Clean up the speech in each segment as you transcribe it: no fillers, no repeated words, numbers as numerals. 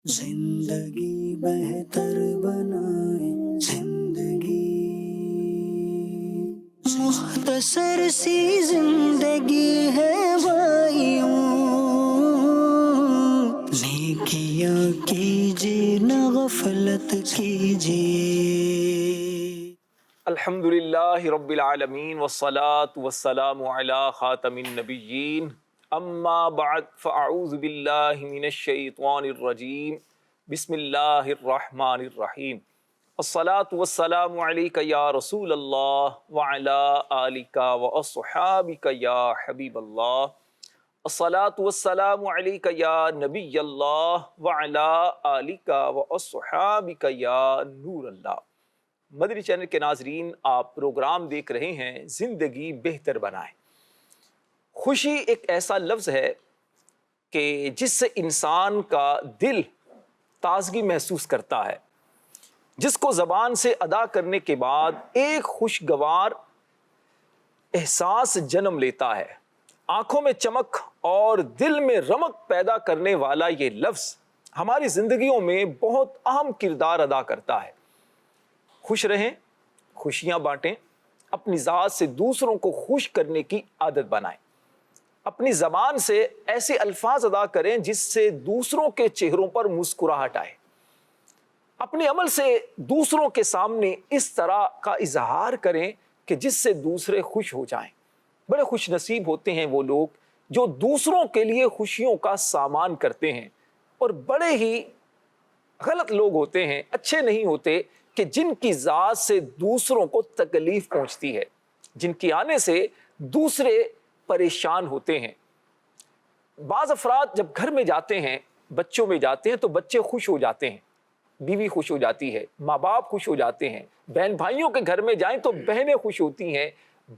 زندگی بہتر بنائے زندگی، مختصر سی زندگی ہے بھائیوں، نیکیاں کیجیے نہ غفلت کیجیے۔ الحمدللہ رب العالمین والصلاة والسلام علی خاتم النبیین، اما بعد فاعوذ باللہ من الشیطان الرجیم، بسم اللہ الرحمن الرحیم۔ الصلاة والسلام علیک یا رسول اللہ وعلی آلک واصحابک یا حبیب اللہ۔ الصلاة والسلام علیک یا نبی اللہ وعلی آلک واصحابک یا نور اللہ۔ مدنی چینل کے ناظرین، آپ پروگرام دیکھ رہے ہیں زندگی بہتر بنائیں۔ خوشی ایک ایسا لفظ ہے کہ جس سے انسان کا دل تازگی محسوس کرتا ہے، جس کو زبان سے ادا کرنے کے بعد ایک خوشگوار احساس جنم لیتا ہے۔ آنکھوں میں چمک اور دل میں رمق پیدا کرنے والا یہ لفظ ہماری زندگیوں میں بہت اہم کردار ادا کرتا ہے۔ خوش رہیں، خوشیاں بانٹیں، اپنی ذات سے دوسروں کو خوش کرنے کی عادت بنائیں، اپنی زبان سے ایسے الفاظ ادا کریں جس سے دوسروں کے چہروں پر مسکراہٹ آئے، اپنے عمل سے دوسروں کے سامنے اس طرح کا اظہار کریں کہ جس سے دوسرے خوش ہو جائیں۔ بڑے خوش نصیب ہوتے ہیں وہ لوگ جو دوسروں کے لیے خوشیوں کا سامان کرتے ہیں، اور بڑے ہی غلط لوگ ہوتے ہیں، اچھے نہیں ہوتے کہ جن کی ذات سے دوسروں کو تکلیف پہنچتی ہے، جن کی آنے سے دوسرے پریشان ہوتے ہیں۔ بعض افراد جب گھر میں جاتے ہیں، بچوں میں جاتے ہیں تو بچے خوش ہو جاتے ہیں، بیوی خوش ہو جاتی ہے، ماں باپ خوش ہو جاتے ہیں، بہن بھائیوں کے گھر میں جائیں تو بہنیں خوش ہوتی ہیں،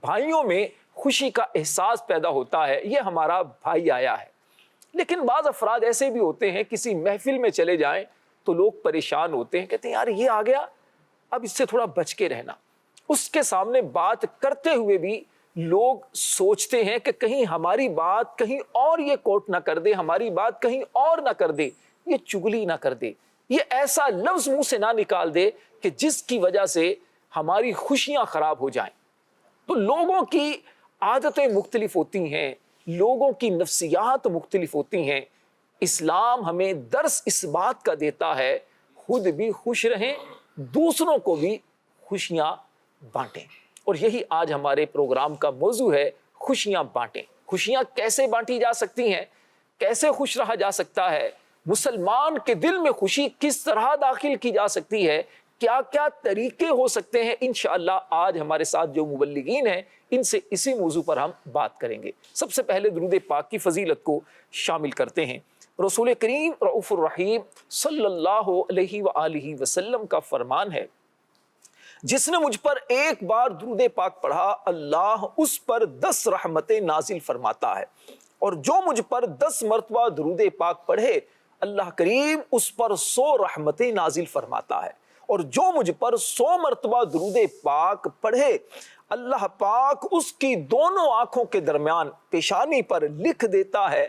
بھائیوں میں خوشی کا احساس پیدا ہوتا ہے، یہ ہمارا بھائی آیا ہے۔ لیکن بعض افراد ایسے بھی ہوتے ہیں، کسی محفل میں چلے جائیں تو لوگ پریشان ہوتے ہیں، کہتے ہیں یار یہ آ گیا، اب اس سے تھوڑا بچ کے رہنا۔ اس کے سامنے بات کرتے ہوئے بھی لوگ سوچتے ہیں کہ کہیں ہماری بات کہیں اور یہ کوٹ نہ کر دے، ہماری بات کہیں اور نہ کر دے، یہ چگلی نہ کر دے، یہ ایسا لفظ منہ سے نہ نکال دے کہ جس کی وجہ سے ہماری خوشیاں خراب ہو جائیں۔ تو لوگوں کی عادتیں مختلف ہوتی ہیں، لوگوں کی نفسیات مختلف ہوتی ہیں۔ اسلام ہمیں درس اس بات کا دیتا ہے، خود بھی خوش رہیں، دوسروں کو بھی خوشیاں بانٹیں۔ اور یہی آج ہمارے پروگرام کا موضوع ہے، خوشیاں بانٹیں۔ خوشیاں کیسے بانٹی جا سکتی ہیں، کیسے خوش رہا جا سکتا ہے، مسلمان کے دل میں خوشی کس طرح داخل کی جا سکتی ہے، کیا کیا طریقے ہو سکتے ہیں۔ انشاءاللہ آج ہمارے ساتھ جو مبلغین ہیں ان سے اسی موضوع پر ہم بات کریں گے۔ سب سے پہلے درود پاک کی فضیلت کو شامل کرتے ہیں۔ رسول کریم رؤوف الرحیم صلی اللہ علیہ وآلہ وسلم کا فرمان ہے، جس نے مجھ پر ایک بار درود پاک پڑھا اللہ اس پر 10 رحمتیں نازل فرماتا ہے، اور جو مجھ پر 10 مرتبہ درود پاک پڑھے اللہ کریم اس پر 100 رحمتیں نازل فرماتا ہے، اور جو مجھ پر 100 مرتبہ درود پاک پڑھے اللہ پاک اس کی دونوں آنکھوں کے درمیان پیشانی پر لکھ دیتا ہے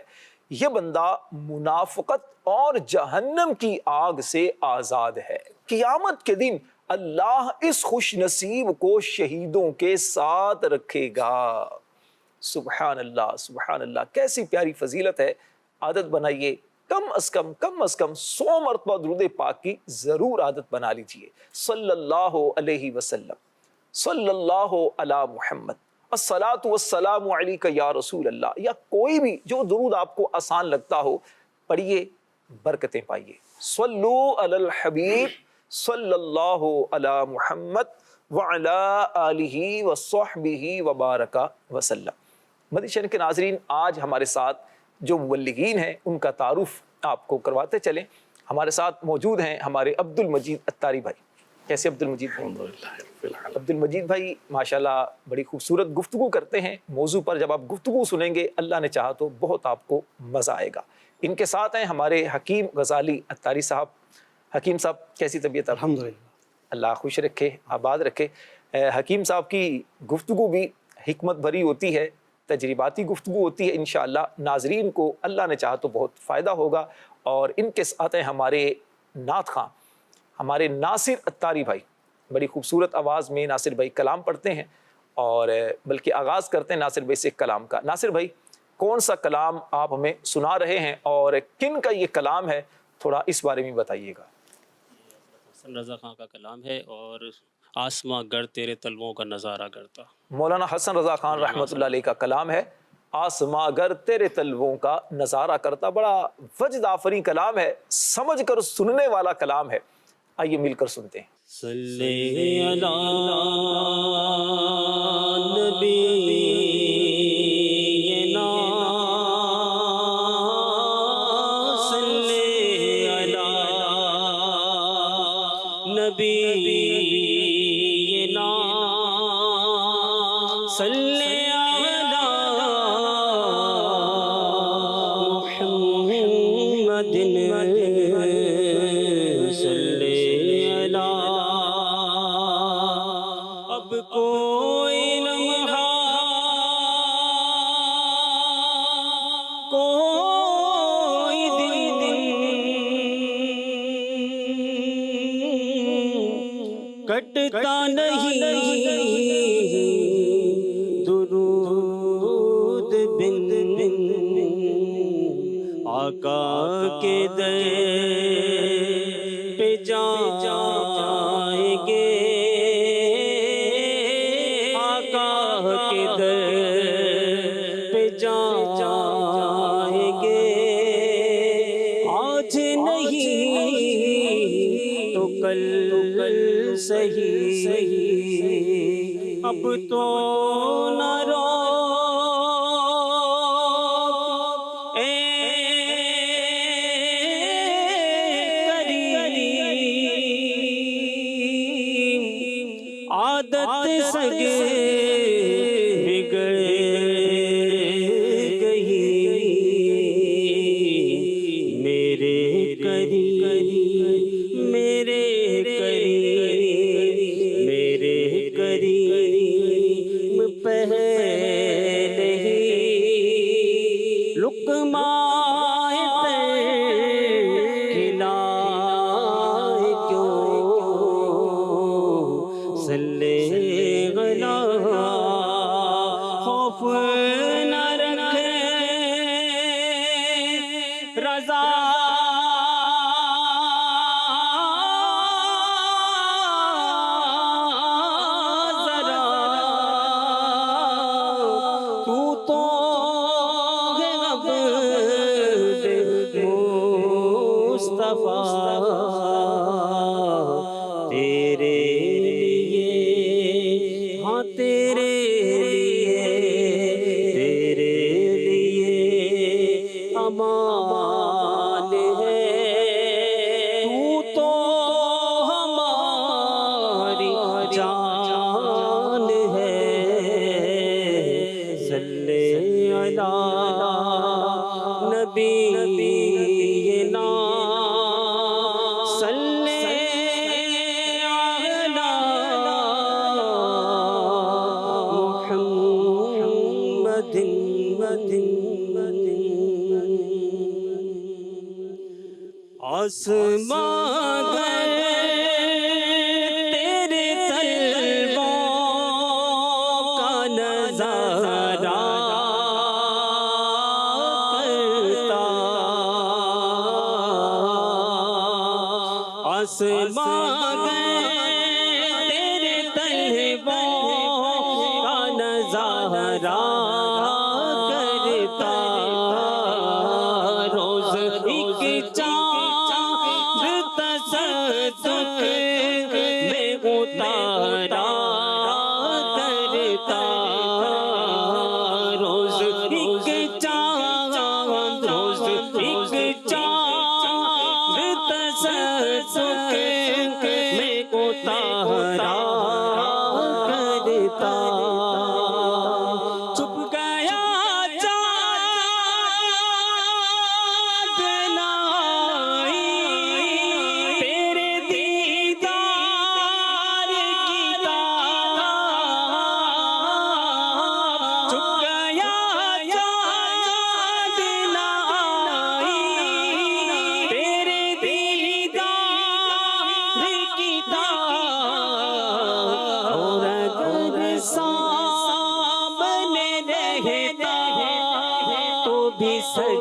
یہ بندہ منافقت اور جہنم کی آگ سے آزاد ہے۔ قیامت کے دن اللہ اس خوش نصیب کو شہیدوں کے ساتھ رکھے گا۔ سبحان اللہ، سبحان اللہ، کیسی پیاری فضیلت ہے۔ عادت بنائیے، کم از کم 100 مرتبہ درود پاک کی ضرور عادت بنا لیجئے۔ صلی اللہ علیہ وسلم، صلی اللہ علی محمد، الصلاۃ والسلام علیک یا رسول اللہ، یا کوئی بھی جو درود آپ کو آسان لگتا ہو پڑھیے، برکتیں پائیے۔ صلو علی الحبیب صلی اللہ علی محمد وعلی آلہ وصحبہ وبارک وسلم۔ مدنی چینل کے ناظرین، آج ہمارے ساتھ جو مبلغین ہیں ان کا تعارف آپ کو کرواتے چلیں۔ ہمارے ساتھ موجود ہیں ہمارے عبد المجید اتاری بھائی۔ کیسے عبد المجید بھائی؟ عبد المجید بھائی ماشاءاللہ بڑی خوبصورت گفتگو کرتے ہیں۔ موضوع پر جب آپ گفتگو سنیں گے اللہ نے چاہا تو بہت آپ کو مزہ آئے گا۔ ان کے ساتھ ہیں ہمارے حکیم غزالی اتاری صاحب۔ حکیم صاحب کیسی طبیعت؟ الحمدللہ، اللہ خوش رکھے، آباد رکھے۔ حکیم صاحب کی گفتگو بھی حکمت بھری ہوتی ہے، تجرباتی گفتگو ہوتی ہے۔ انشاءاللہ ناظرین کو اللہ نے چاہا تو بہت فائدہ ہوگا، اور ان کے ساتھ ہیں ہمارے نعت خواں ہمارے ناصر اتاری بھائی. بڑی خوبصورت آواز میں ناصر بھائی کلام پڑھتے ہیں اور بلکہ آغاز کرتے ہیں ناصر بھائی سے کلام کا. ناصر بھائی کون سا کلام آپ ہمیں سنا رہے ہیں اور کن کا یہ کلام ہے، تھوڑا اس بارے میں بتائیے گا. حسن رضا خان کا کلام ہے اور آسماں گر تیرے تلووں کا نظارہ کرتا. مولانا حسن رضا خان رحمۃ اللہ علیہ کا کلام ہے، آسماں گر تیرے تلووں کا نظارہ کرتا. بڑا وجد آفریں کلام ہے، سمجھ کر سننے والا کلام ہے. آئیے مل کر سنتے ہیں. صلی علی نبینا صلی علی نبینا صلی علی محمد صلی علی. اب کوئی لمحہ کوئی دن کٹتا نہیں درود بن آقا کے در پہ جائیں گے، آقا کے در پہ جائیں گے. آج نہیں تو کل صحیح، اب تو نہ رو عادت سگ بگڑ گئی میرے قریب میرے قریب میرے قریب پہلے ہی لقمائے کھلائے کیوں صلی علی خوف نہ رکھے رضا ذرا تو ہے عبد مصطفیٰ تیرے لیے، ہاں تیرے لیے امان ہے. تو ہماری جان ہے. صلی علی نبینا صلی علی محمد. آسماں گر تیرے تلووں کا نظارہ کرتا. آسماں گر تیرے تلووں کا نظارہ کرتا. روز ایک چاند تصدق میں اتارا کرتا. روز ایک چاند روز ایک چاند تصدق میں اتارا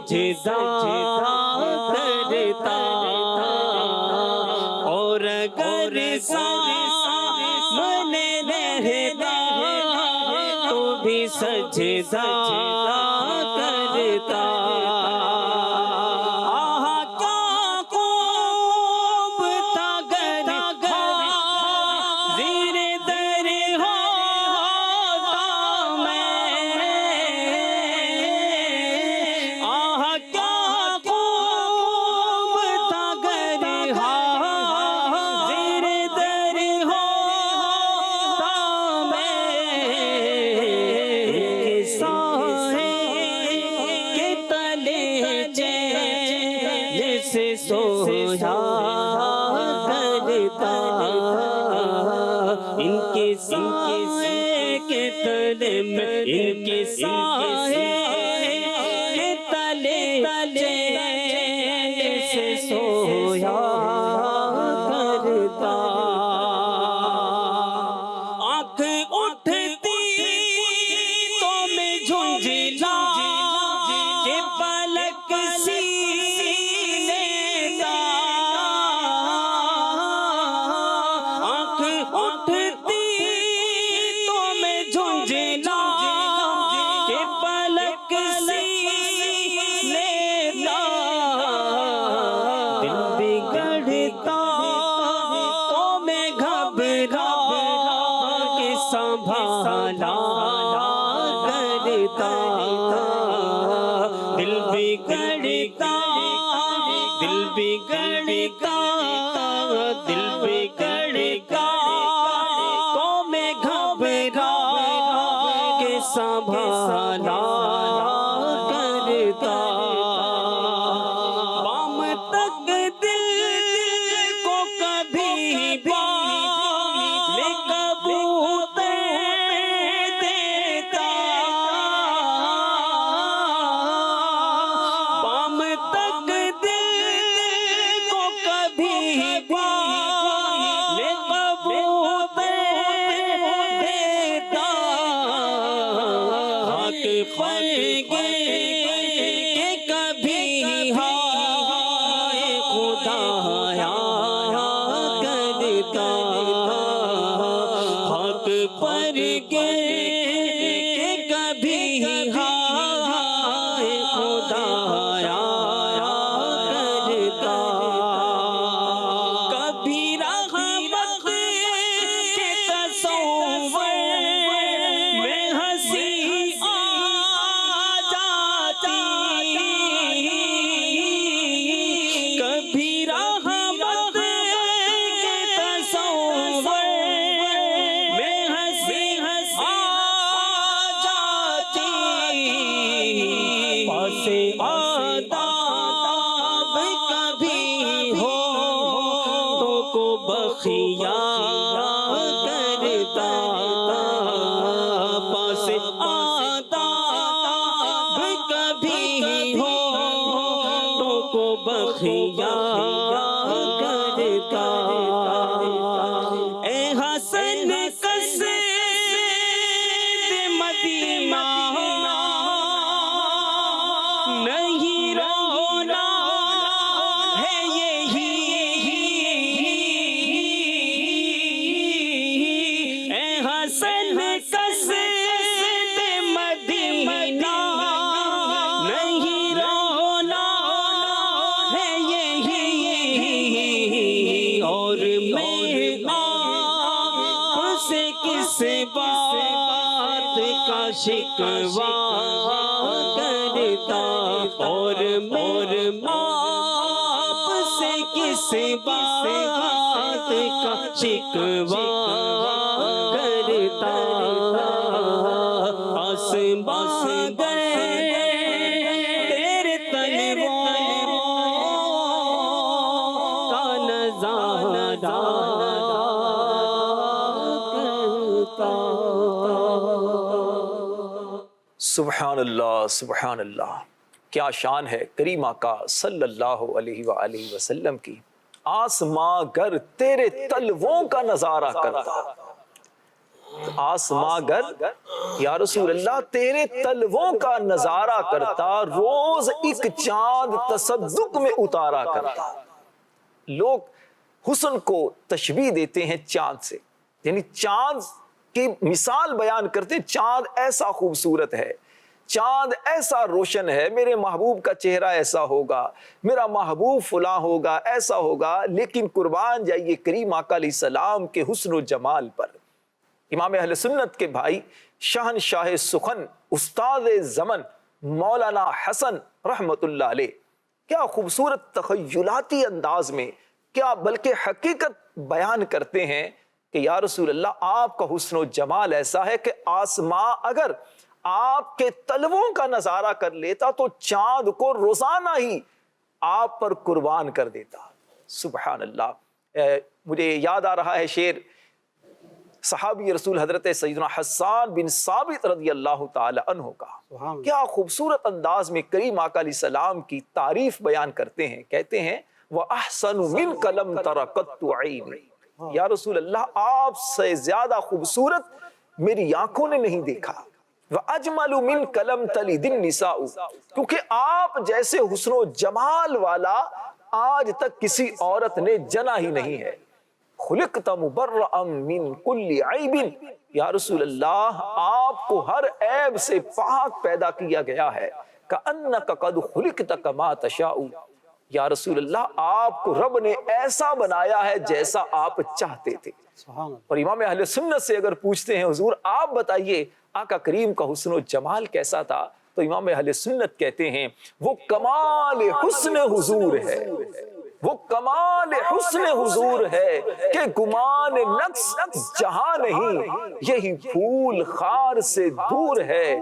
سجدہ کرتا اور اگر سامنے رہتا تو بھی سجدہ کرتا سویا کرتا ان کے سائے کے تلے میں ان کے سائے کے تلے سے سویا کرتا آنکھ اٹھتی تو میں جھنجھلا کہ پلک سی سنبھالا کرتا دل بگڑتا دل بگڑتا دل بگڑتا تو میں گھبرا کے سنبھالا کرتا بام تک دل کو کبھی کبھی ہائے خدایا کرتا حق پر کبھی ہائے خدایا کرتا کبھی رحمت کے تصور میں ہنسی آداب کبھی ہو تو کو بخیا کرتا پاس آداب کبھی ہو تو کو بخیا کرتا اے حسن قصد مدینہ نہیں رونا ہے یہی اے حسن قصد مدینہ نہیں رونا ہے یہی اور میں آپ سے کس بات کا شکوہ کرتا اور آپ سے کس بات کا شکوہ کرتا آسمان گئے تیرے تلووں کا نظارہ کرتا سبحان اللہ سبحان اللہ، کیا شان ہے کریم آقا صلی اللہ علیہ وآلہ وسلم کی۔ آسماں گر تیرے تلووں کا نظارہ کرتا، آسماں گر یا رسول اللہ تیرے تلووں کا نظارہ کرتا، روز ایک چاند تصدق میں اتارا کرتا۔ لوگ حسن کو تشبیہ دیتے ہیں چاند سے، یعنی چاند کی مثال بیان کرتے، چاند ایسا خوبصورت ہے، چاند ایسا روشن ہے، میرے محبوب کا چہرہ ایسا ہوگا، میرا محبوب فلاں ہوگا، ایسا ہوگا۔ لیکن قربان جائیے کریم آقا علیہ السلام کے حسن و جمال پر۔ امام اہل سنت کے بھائی شہنشاہ سخن استاد زمن مولانا حسن رحمت اللہ علیہ کیا خوبصورت تخیلاتی انداز میں، کیا بلکہ حقیقت بیان کرتے ہیں کہ یا رسول اللہ آپ کا حسن و جمال ایسا ہے کہ آسماں اگر آپ کے تلووں کا نظارہ کر لیتا تو چاند کو روزانہ ہی آپ پر قربان کر دیتا۔ سبحان اللہ۔ مجھے یاد آ رہا ہے شعر صحابی رسول حضرت سیدنا حسان بن ثابت رضی اللہ تعالی عنہ کا، کیا خوبصورت انداز میں کریم آقا علیہ السلام کی تعریف بیان کرتے ہیں، کہتے ہیں وَأَحْسَنُ مِنْكَ لَمْ تَرَ قَطُّ عَيْنِي، یا رسول اللہ آپ سے زیادہ خوبصورت میری آنکھوں نے نہیں دیکھا۔ وَأَجْمَلُ مِنْكَ لَمْ تَلِدِ النِّسَاءُ، کیونکہ آپ جیسے حسن و جمال والا آج تک کسی عورت نے جنا ہی نہیں ہے۔ خلقت مبرئا من کل عیب، یا رسول اللہ آپ کو ہر عیب سے پاک پیدا کیا گیا ہے۔ کأنک قد خلقت کما تشاء، یا رسول اللہ آپ کو رب نے ایسا بنایا ہے جیسا آپ چاہتے تھے۔ اور امام اہل سنت سے اگر پوچھتے ہیں حضور آپ بتائیے آقا کریم کا حسن و جمال کیسا تھا، تو امام اہل سنت کہتے ہیں وہ کمال حسن حضور ہے، وہ کمال حسن حضور ہے کہ گمان نقص جہاں نہیں، یہی پھول خار سے دور ہے،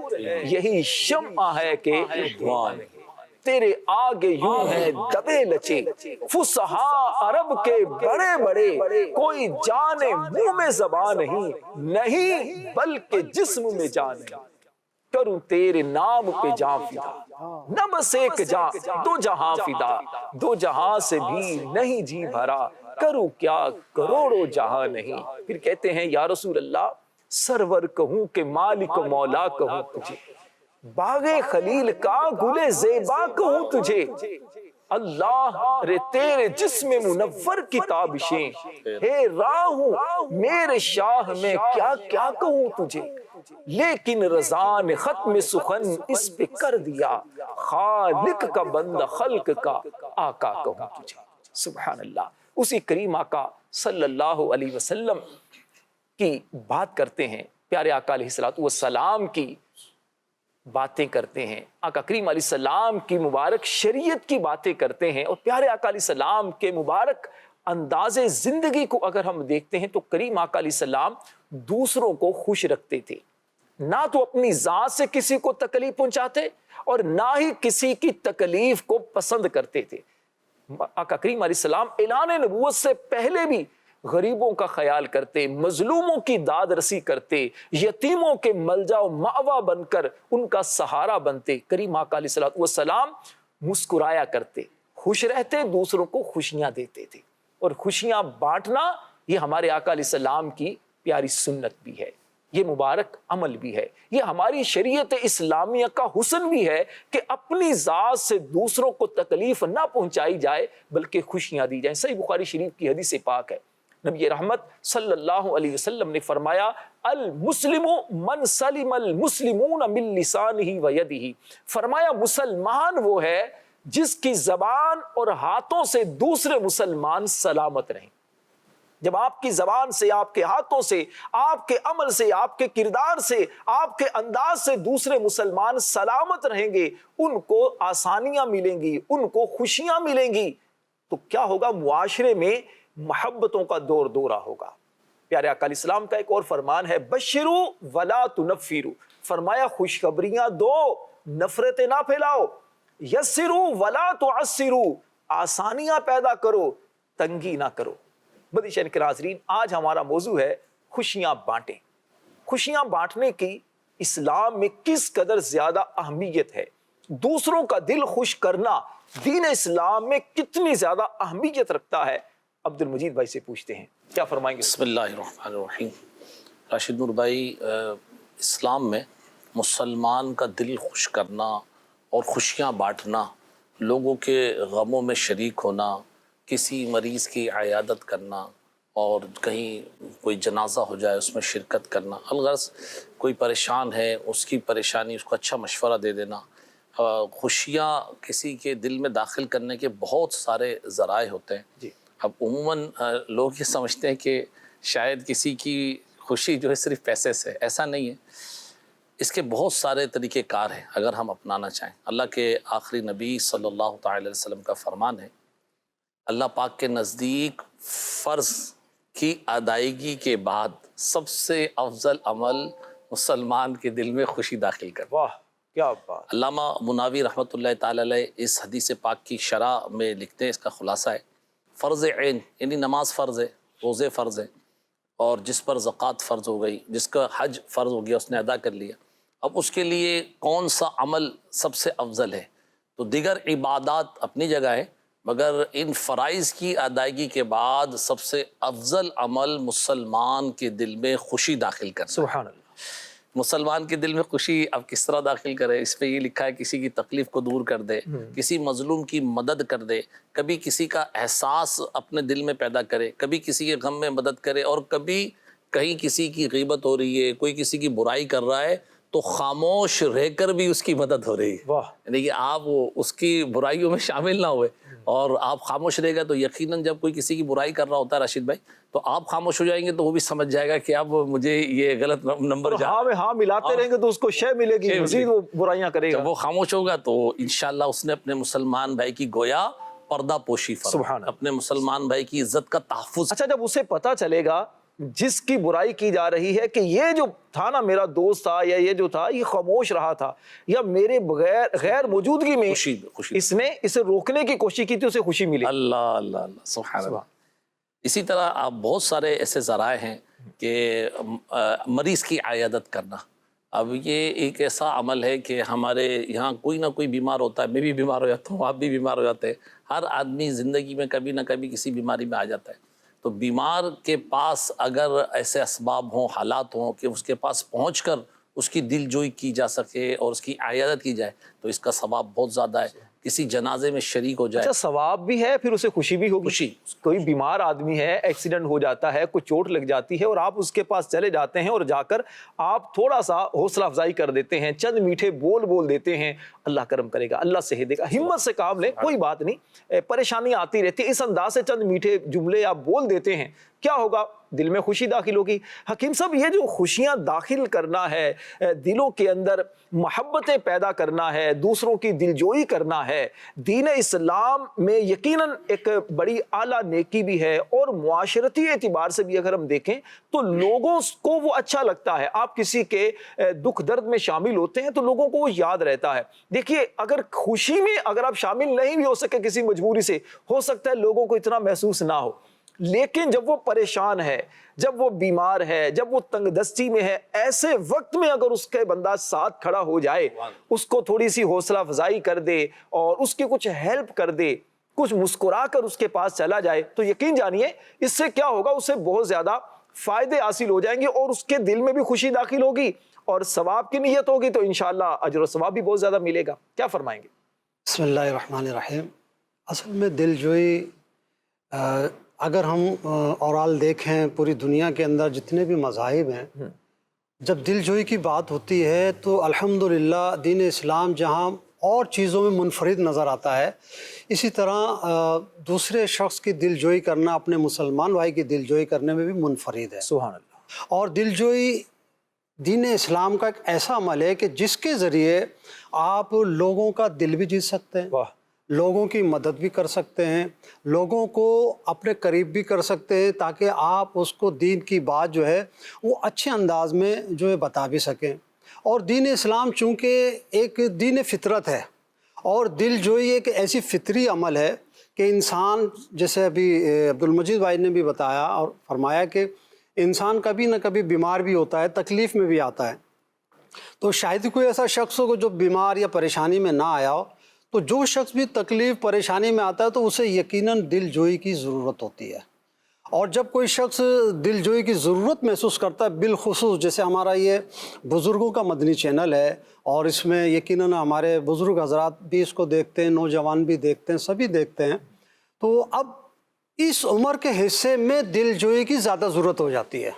یہی شمع ہے کہ دھواں نہیں۔ تیرے آگے یوں ہے دبے لچے فصحاء عرب کے بڑے بڑے، کوئی جانے منہ میں زبان نہیں بلکہ جسم میں جان ہے۔ کروں تیرے نام پہ جان فدا، نہ بس ایک جان دو جہاں فدا، دو جہاں سے بھی نہیں جی بھرا، کروں کیا کروڑوں جہاں نہیں۔ پھر کہتے ہیں یا رسول اللہ سرور کہوں کہ مالک و مولا کہوں تجھے، باغ خلیل کا گل زیبا کہوں تجھے، اللہ رے تیرے جسم منور کی تابشیں، ہے راہوں میرے شاہ میں کیا کیا کہوں تجھے، لیکن رضا نے ختم سخن اس پہ کر دیا، خالق کا بندہ خلق کا آقا کہوں تجھے۔ سبحان اللہ۔ اسی کریم آقا صلی اللہ علیہ وسلم کی بات کرتے ہیں، پیارے آقا علیہ السلام کی باتیں کرتے ہیں، آقا کریم علیہ السلام کی مبارک شریعت کی باتیں کرتے ہیں، اور پیارے آقا علیہ السلام کے مبارک انداز زندگی کو اگر ہم دیکھتے ہیں تو کریم آقا علیہ السلام دوسروں کو خوش رکھتے تھے، نہ تو اپنی ذات سے کسی کو تکلیف پہنچاتے اور نہ ہی کسی کی تکلیف کو پسند کرتے تھے۔ آقا کریم علیہ السلام اعلان نبوت سے پہلے بھی غریبوں کا خیال کرتے، مظلوموں کی داد رسی کرتے، یتیموں کے ملجا و مأوا بن کر ان کا سہارا بنتے۔ کریم آقا علیہ السلام مسکرایا کرتے، خوش رہتے، دوسروں کو خوشیاں دیتے تھے، اور خوشیاں بانٹنا یہ ہمارے آقا علیہ السلام کی پیاری سنت بھی ہے، یہ مبارک عمل بھی ہے، یہ ہماری شریعت اسلامیہ کا حسن بھی ہے کہ اپنی ذات سے دوسروں کو تکلیف نہ پہنچائی جائے بلکہ خوشیاں دی جائیں۔ صحیح بخاری شریف کی حدیث پاک ہے، نبی رحمت صلی اللہ علیہ وسلم نے فرمایا المسلم من سلم المسلمون من لسانہ و یدہ، فرمایا مسلمان وہ ہے جس کی زبان اور ہاتھوں سے دوسرے مسلمان سلامت رہیں۔ جب آپ کی زبان سے، آپ کے ہاتھوں سے، آپ کے عمل سے، آپ کے کردار سے، آپ کے انداز سے دوسرے مسلمان سلامت رہیں گے، ان کو آسانیاں ملیں گی، ان کو خوشیاں ملیں گی، تو کیا ہوگا؟ معاشرے میں محبتوں کا دور دورہ ہوگا۔ پیارے آقا علیہ السلام کا ایک اور فرمان ہے بشرو ولا تنفرو، فرمایا خوشخبریاں دو، نفرتیں نہ پھیلاؤ، یسرو ولا تعسرو، آسانیاں پیدا کرو، تنگی نہ کرو۔ بدیشن کے ناظرین، آج ہمارا موضوع ہے خوشیاں بانٹیں۔ خوشیاں بانٹنے کی اسلام میں کس قدر زیادہ اہمیت ہے، دوسروں کا دل خوش کرنا دین اسلام میں کتنی زیادہ اہمیت رکھتا ہے، عبد المجید بھائی سے پوچھتے ہیں، کیا فرمائیں گے؟ بسم اللہ الرحمن الرحیم، راشد نور بھائی، اسلام میں مسلمان کا دل خوش کرنا اور خوشیاں بانٹنا، لوگوں کے غموں میں شریک ہونا، کسی مریض کی عیادت کرنا اور کہیں کوئی جنازہ ہو جائے اس میں شرکت کرنا، الغرض کوئی پریشان ہے اس کی پریشانی اس کو اچھا مشورہ دے دینا، خوشیاں کسی کے دل میں داخل کرنے کے بہت سارے ذرائع ہوتے ہیں جی۔ اب عموماً لوگ یہ سمجھتے ہیں کہ شاید کسی کی خوشی جو ہے صرف پیسے سے، ایسا نہیں ہے، اس کے بہت سارے طریقہ کار ہیں اگر ہم اپنانا چاہیں۔ اللہ کے آخری نبی صلی اللہ تعالی علیہ وسلم کا فرمان ہے، اللہ پاک کے نزدیک فرض کی ادائیگی کے بعد سب سے افضل عمل مسلمان کے دل میں خوشی داخل کرنا۔ واہ کیا بات! علامہ مناوی رحمۃ اللہ تعالی علیہ اس حدیث پاک کی شرح میں لکھتے ہیں، اس کا خلاصہ ہے، فرض عین یعنی نماز فرض ہے، روزے فرض ہے، اور جس پر زکوٰۃ فرض ہو گئی، جس کا حج فرض ہو گیا اس نے ادا کر لیا، اب اس کے لیے کون سا عمل سب سے افضل ہے؟ تو دیگر عبادات اپنی جگہ ہے، مگر ان فرائض کی ادائیگی کے بعد سب سے افضل عمل مسلمان کے دل میں خوشی داخل کرنا۔ سبحان اللہ۔ مسلمان کے دل میں خوشی اب کس طرح داخل کرے؟ اس پہ یہ لکھا ہے کسی کی تکلیف کو دور کر دے، کسی مظلوم کی مدد کر دے، کبھی کسی کا احساس اپنے دل میں پیدا کرے، کبھی کسی کے غم میں مدد کرے، اور کبھی کہیں کسی کی غیبت ہو رہی ہے، کوئی کسی کی برائی کر رہا ہے تو خاموش رہ کر بھی اس کی مدد ہو رہی ہے۔ واہ! یعنی کہ آپ اس کی برائیوں میں شامل نہ ہوئے اور آپ خاموش رہے گا تو یقیناً جب کوئی کسی کی برائی کر رہا ہوتا ہے راشد بھائی تو آپ خاموش ہو جائیں گے تو وہ بھی سمجھ جائے گا کہ اب مجھے یہ غلط نمبر جا، ہاں میں ہاں ملاتے رہیں گے تو اس کو شے ملے گی، مزید وہ برائیاں کرے گا۔ جب وہ خاموش ہوگا تو انشاءاللہ اس نے اپنے مسلمان بھائی کی گویا پردہ پوشی سبحان فرمائی، اللہ۔ اپنے مسلمان بھائی کی عزت کا تحفظ۔ اچھا، جب اسے پتا چلے گا جس کی برائی کی جا رہی ہے کہ یہ جو تھا نا میرا دوست تھا یا یہ جو تھا یہ خاموش رہا تھا یا میرے غیر موجودگی میں خوشی اس نے اسے روکنے کی کوشش کی تھی، اسے خوشی ملی۔ اللہ اللہ اللہ سبحان اللہ۔ اسی طرح آپ بہت سارے ایسے ذرائع ہیں کہ مریض کی عیادت کرنا، اب یہ ایک ایسا عمل ہے کہ ہمارے یہاں کوئی نہ کوئی بیمار ہوتا ہے، میں بھی بیمار ہو جاتا ہوں، آپ بھی بیمار ہو جاتے ہیں، ہر آدمی زندگی میں کبھی نہ کبھی کسی بیماری میں آ جاتا ہے، تو بیمار کے پاس اگر ایسے اسباب ہوں، حالات ہوں کہ اس کے پاس پہنچ کر اس کی دل جوئی کی جا سکے اور اس کی عیادت کی جائے تو اس کا ثواب بہت زیادہ ہے۔ کسی جنازے میں شریک ہو جائے، اچھا ثواب بھی ہے، پھر اسے خوشی بھی ہوگی۔ خوشی، کوئی بیمار آدمی ہے، ایکسیڈنٹ ہو جاتا ہے، کوئی چوٹ لگ جاتی ہے اور آپ اس کے پاس چلے جاتے ہیں اور جا کر آپ تھوڑا سا حوصلہ افزائی کر دیتے ہیں، چند میٹھے بول دیتے ہیں، اللہ کرم کرے گا، اللہ صحت دے گا، ہمت سے کام لیں، کوئی بات نہیں، پریشانی آتی رہتی ہے، اس انداز سے چند میٹھے جملے آپ بول دیتے ہیں، کیا ہوگا؟ دل میں خوشی داخل ہوگی۔ حکیم صاحب، یہ جو خوشیاں داخل کرنا ہے، دلوں کے اندر محبتیں پیدا کرنا ہے، دوسروں کی دلجوئی کرنا ہے، دین اسلام میں یقیناً ایک بڑی اعلیٰ نیکی بھی ہے، اور معاشرتی اعتبار سے بھی اگر ہم دیکھیں تو لوگوں کو وہ اچھا لگتا ہے، آپ کسی کے دکھ درد میں شامل ہوتے ہیں تو لوگوں کو وہ یاد رہتا ہے۔ دیکھیے، اگر خوشی میں اگر آپ شامل نہیں بھی ہو سکے کسی مجبوری سے، ہو سکتا ہے لوگوں کو اتنا محسوس نہ ہو، لیکن جب وہ پریشان ہے، جب وہ بیمار ہے، جب وہ تنگ دستی میں ہے، ایسے وقت میں اگر اس کے بندہ ساتھ کھڑا ہو جائے، اس کو تھوڑی سی حوصلہ افزائی کر دے اور اس کی کچھ ہیلپ کر دے، کچھ مسکرا کر اس کے پاس چلا جائے، تو یقین جانیے اس سے کیا ہوگا، اس سے بہت زیادہ فائدے حاصل ہو جائیں گے اور اس کے دل میں بھی خوشی داخل ہوگی اور ثواب کی نیت ہوگی تو انشاءاللہ اجر و ثواب بھی بہت زیادہ ملے گا۔ کیا فرمائیں گے؟ بسم اللہ الرحمن الرحیم۔ اصل میں دل جوئی اگر ہم اوورال دیکھیں پوری دنیا کے اندر جتنے بھی مذاہب ہیں، جب دل جوئی کی بات ہوتی ہے تو الحمدللہ دین اسلام جہاں اور چیزوں میں منفرد نظر آتا ہے، اسی طرح دوسرے شخص کی دل جوئی کرنا، اپنے مسلمان بھائی کی دل جوئی کرنے میں بھی منفرد ہے۔ سبحان اللہ۔ اور دل جوئی دین اسلام کا ایک ایسا عمل ہے کہ جس کے ذریعے آپ لوگوں کا دل بھی جیت سکتے ہیں، واہ، لوگوں کی مدد بھی کر سکتے ہیں، لوگوں کو اپنے قریب بھی کر سکتے ہیں تاکہ آپ اس کو دین کی بات جو ہے وہ اچھے انداز میں جو ہے بتا بھی سکیں۔ اور دین اسلام چونکہ ایک دین فطرت ہے اور دل جوئی ایک ایسی فطری عمل ہے کہ انسان، جیسے ابھی عبدالمجید بھائی نے بھی بتایا اور فرمایا کہ انسان کبھی نہ کبھی بیمار بھی ہوتا ہے، تکلیف میں بھی آتا ہے، تو شاید کوئی ایسا شخص ہو جو بیمار یا پریشانی میں نہ آیا ہو، تو جو شخص بھی تکلیف پریشانی میں آتا ہے تو اسے یقیناً دل جوئی کی ضرورت ہوتی ہے۔ اور جب کوئی شخص دل جوئی کی ضرورت محسوس کرتا ہے، بالخصوص جیسے ہمارا یہ بزرگوں کا مدنی چینل ہے اور اس میں یقیناً ہمارے بزرگ حضرات بھی اس کو دیکھتے ہیں، نوجوان بھی دیکھتے ہیں، سبھی دیکھتے ہیں، تو اب اس عمر کے حصے میں دل جوئی کی زیادہ ضرورت ہو جاتی ہے۔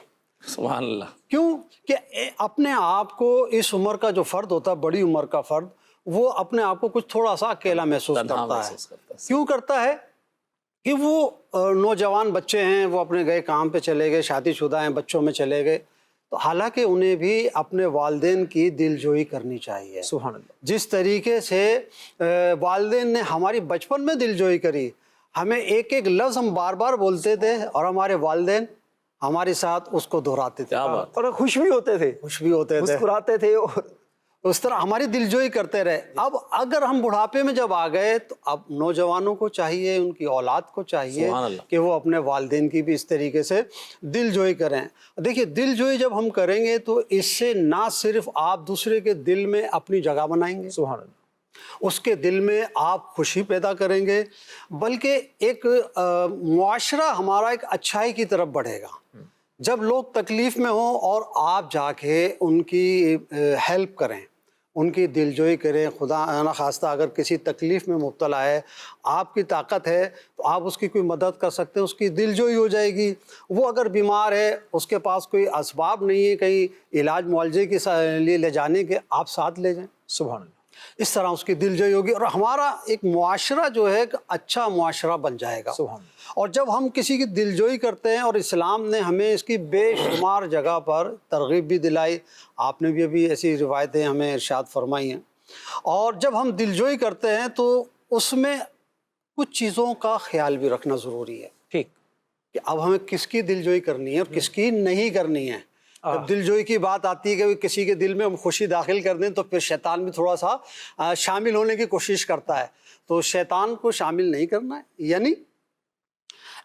سبحان اللہ۔ کیوں کہ اپنے آپ کو اس عمر کا جو فرد ہوتا ہے، بڑی عمر کا فرد، وہ اپنے آپ کو کچھ تھوڑا سا اکیلا محسوس تنہا کرتا محسوس کرتا ہے۔ کیوں کرتا ہے کہ وہ نوجوان بچے ہیں، وہ اپنے گئے کام پہ چلے گئے، شادی شدہ ہیں، بچوں میں چلے گئے، تو حالانکہ انہیں بھی اپنے والدین کی دل جوئی کرنی چاہیے۔ سبحان اللہ۔ جس طریقے سے والدین نے ہماری بچپن میں دل جوئی کری، ہمیں ایک ایک لفظ ہم بار بار بولتے تھے اور ہمارے والدین ہمارے ساتھ اس کو دہراتے تھے، کیا بات۔ اور خوش بھی ہوتے تھے، خوش بھی ہوتے تھے، مسکراتے تھے، اور اس طرح ہماری دل جوئی کرتے رہے۔ اب اگر ہم بڑھاپے میں جب آ گئے تو اب نوجوانوں کو چاہیے، ان کی اولاد کو چاہیے سبحان اللہ، کہ وہ اپنے والدین کی بھی اس طریقے سے دل جوئی کریں۔ دیکھیے دل جوئی جب ہم کریں گے تو اس سے نہ صرف آپ دوسرے کے دل میں اپنی جگہ بنائیں گے، سبحان اللہ، اس کے دل میں آپ خوشی پیدا کریں گے، بلکہ ایک معاشرہ ہمارا ایک اچھائی کی طرف بڑھے گا۔ جب لوگ تکلیف میں ہوں اور آپ جا کے ان کی ہیلپ کریں، ان کی دلجوئی کریں، خدا نخواستہ اگر کسی تکلیف میں مبتلا ہے، آپ کی طاقت ہے تو آپ اس کی کوئی مدد کر سکتے ہیں، اس کی دلجوئی ہو جائے گی۔ وہ اگر بیمار ہے، اس کے پاس کوئی اسباب نہیں ہے کہیں علاج معالجے کے لیے لے جانے کے، آپ ساتھ لے جائیں، سبحان اللہ۔ اس طرح اس کی دلجوئی ہوگی اور ہمارا ایک معاشرہ جو ہے ایک اچھا معاشرہ بن جائے گا۔ سبحان اللہ۔ اور جب ہم کسی کی دلجوئی کرتے ہیں، اور اسلام نے ہمیں اس کی بے شمار جگہ پر ترغیب بھی دلائی، آپ نے بھی ابھی ایسی روایتیں ہمیں ارشاد فرمائی ہیں، اور جب ہم دلجوئی کرتے ہیں تو اس میں کچھ چیزوں کا خیال بھی رکھنا ضروری ہے ٹھیک، کہ اب ہمیں کس کی دلجوئی کرنی ہے اور کس کی نہیں کرنی ہے۔ جب دلجوئی کی بات آتی ہے کہ کسی کے دل میں ہم خوشی داخل کر دیں تو پھر شیطان بھی تھوڑا سا شامل ہونے کی کوشش کرتا ہے، تو شیطان کو شامل نہیں کرنا ہے، یعنی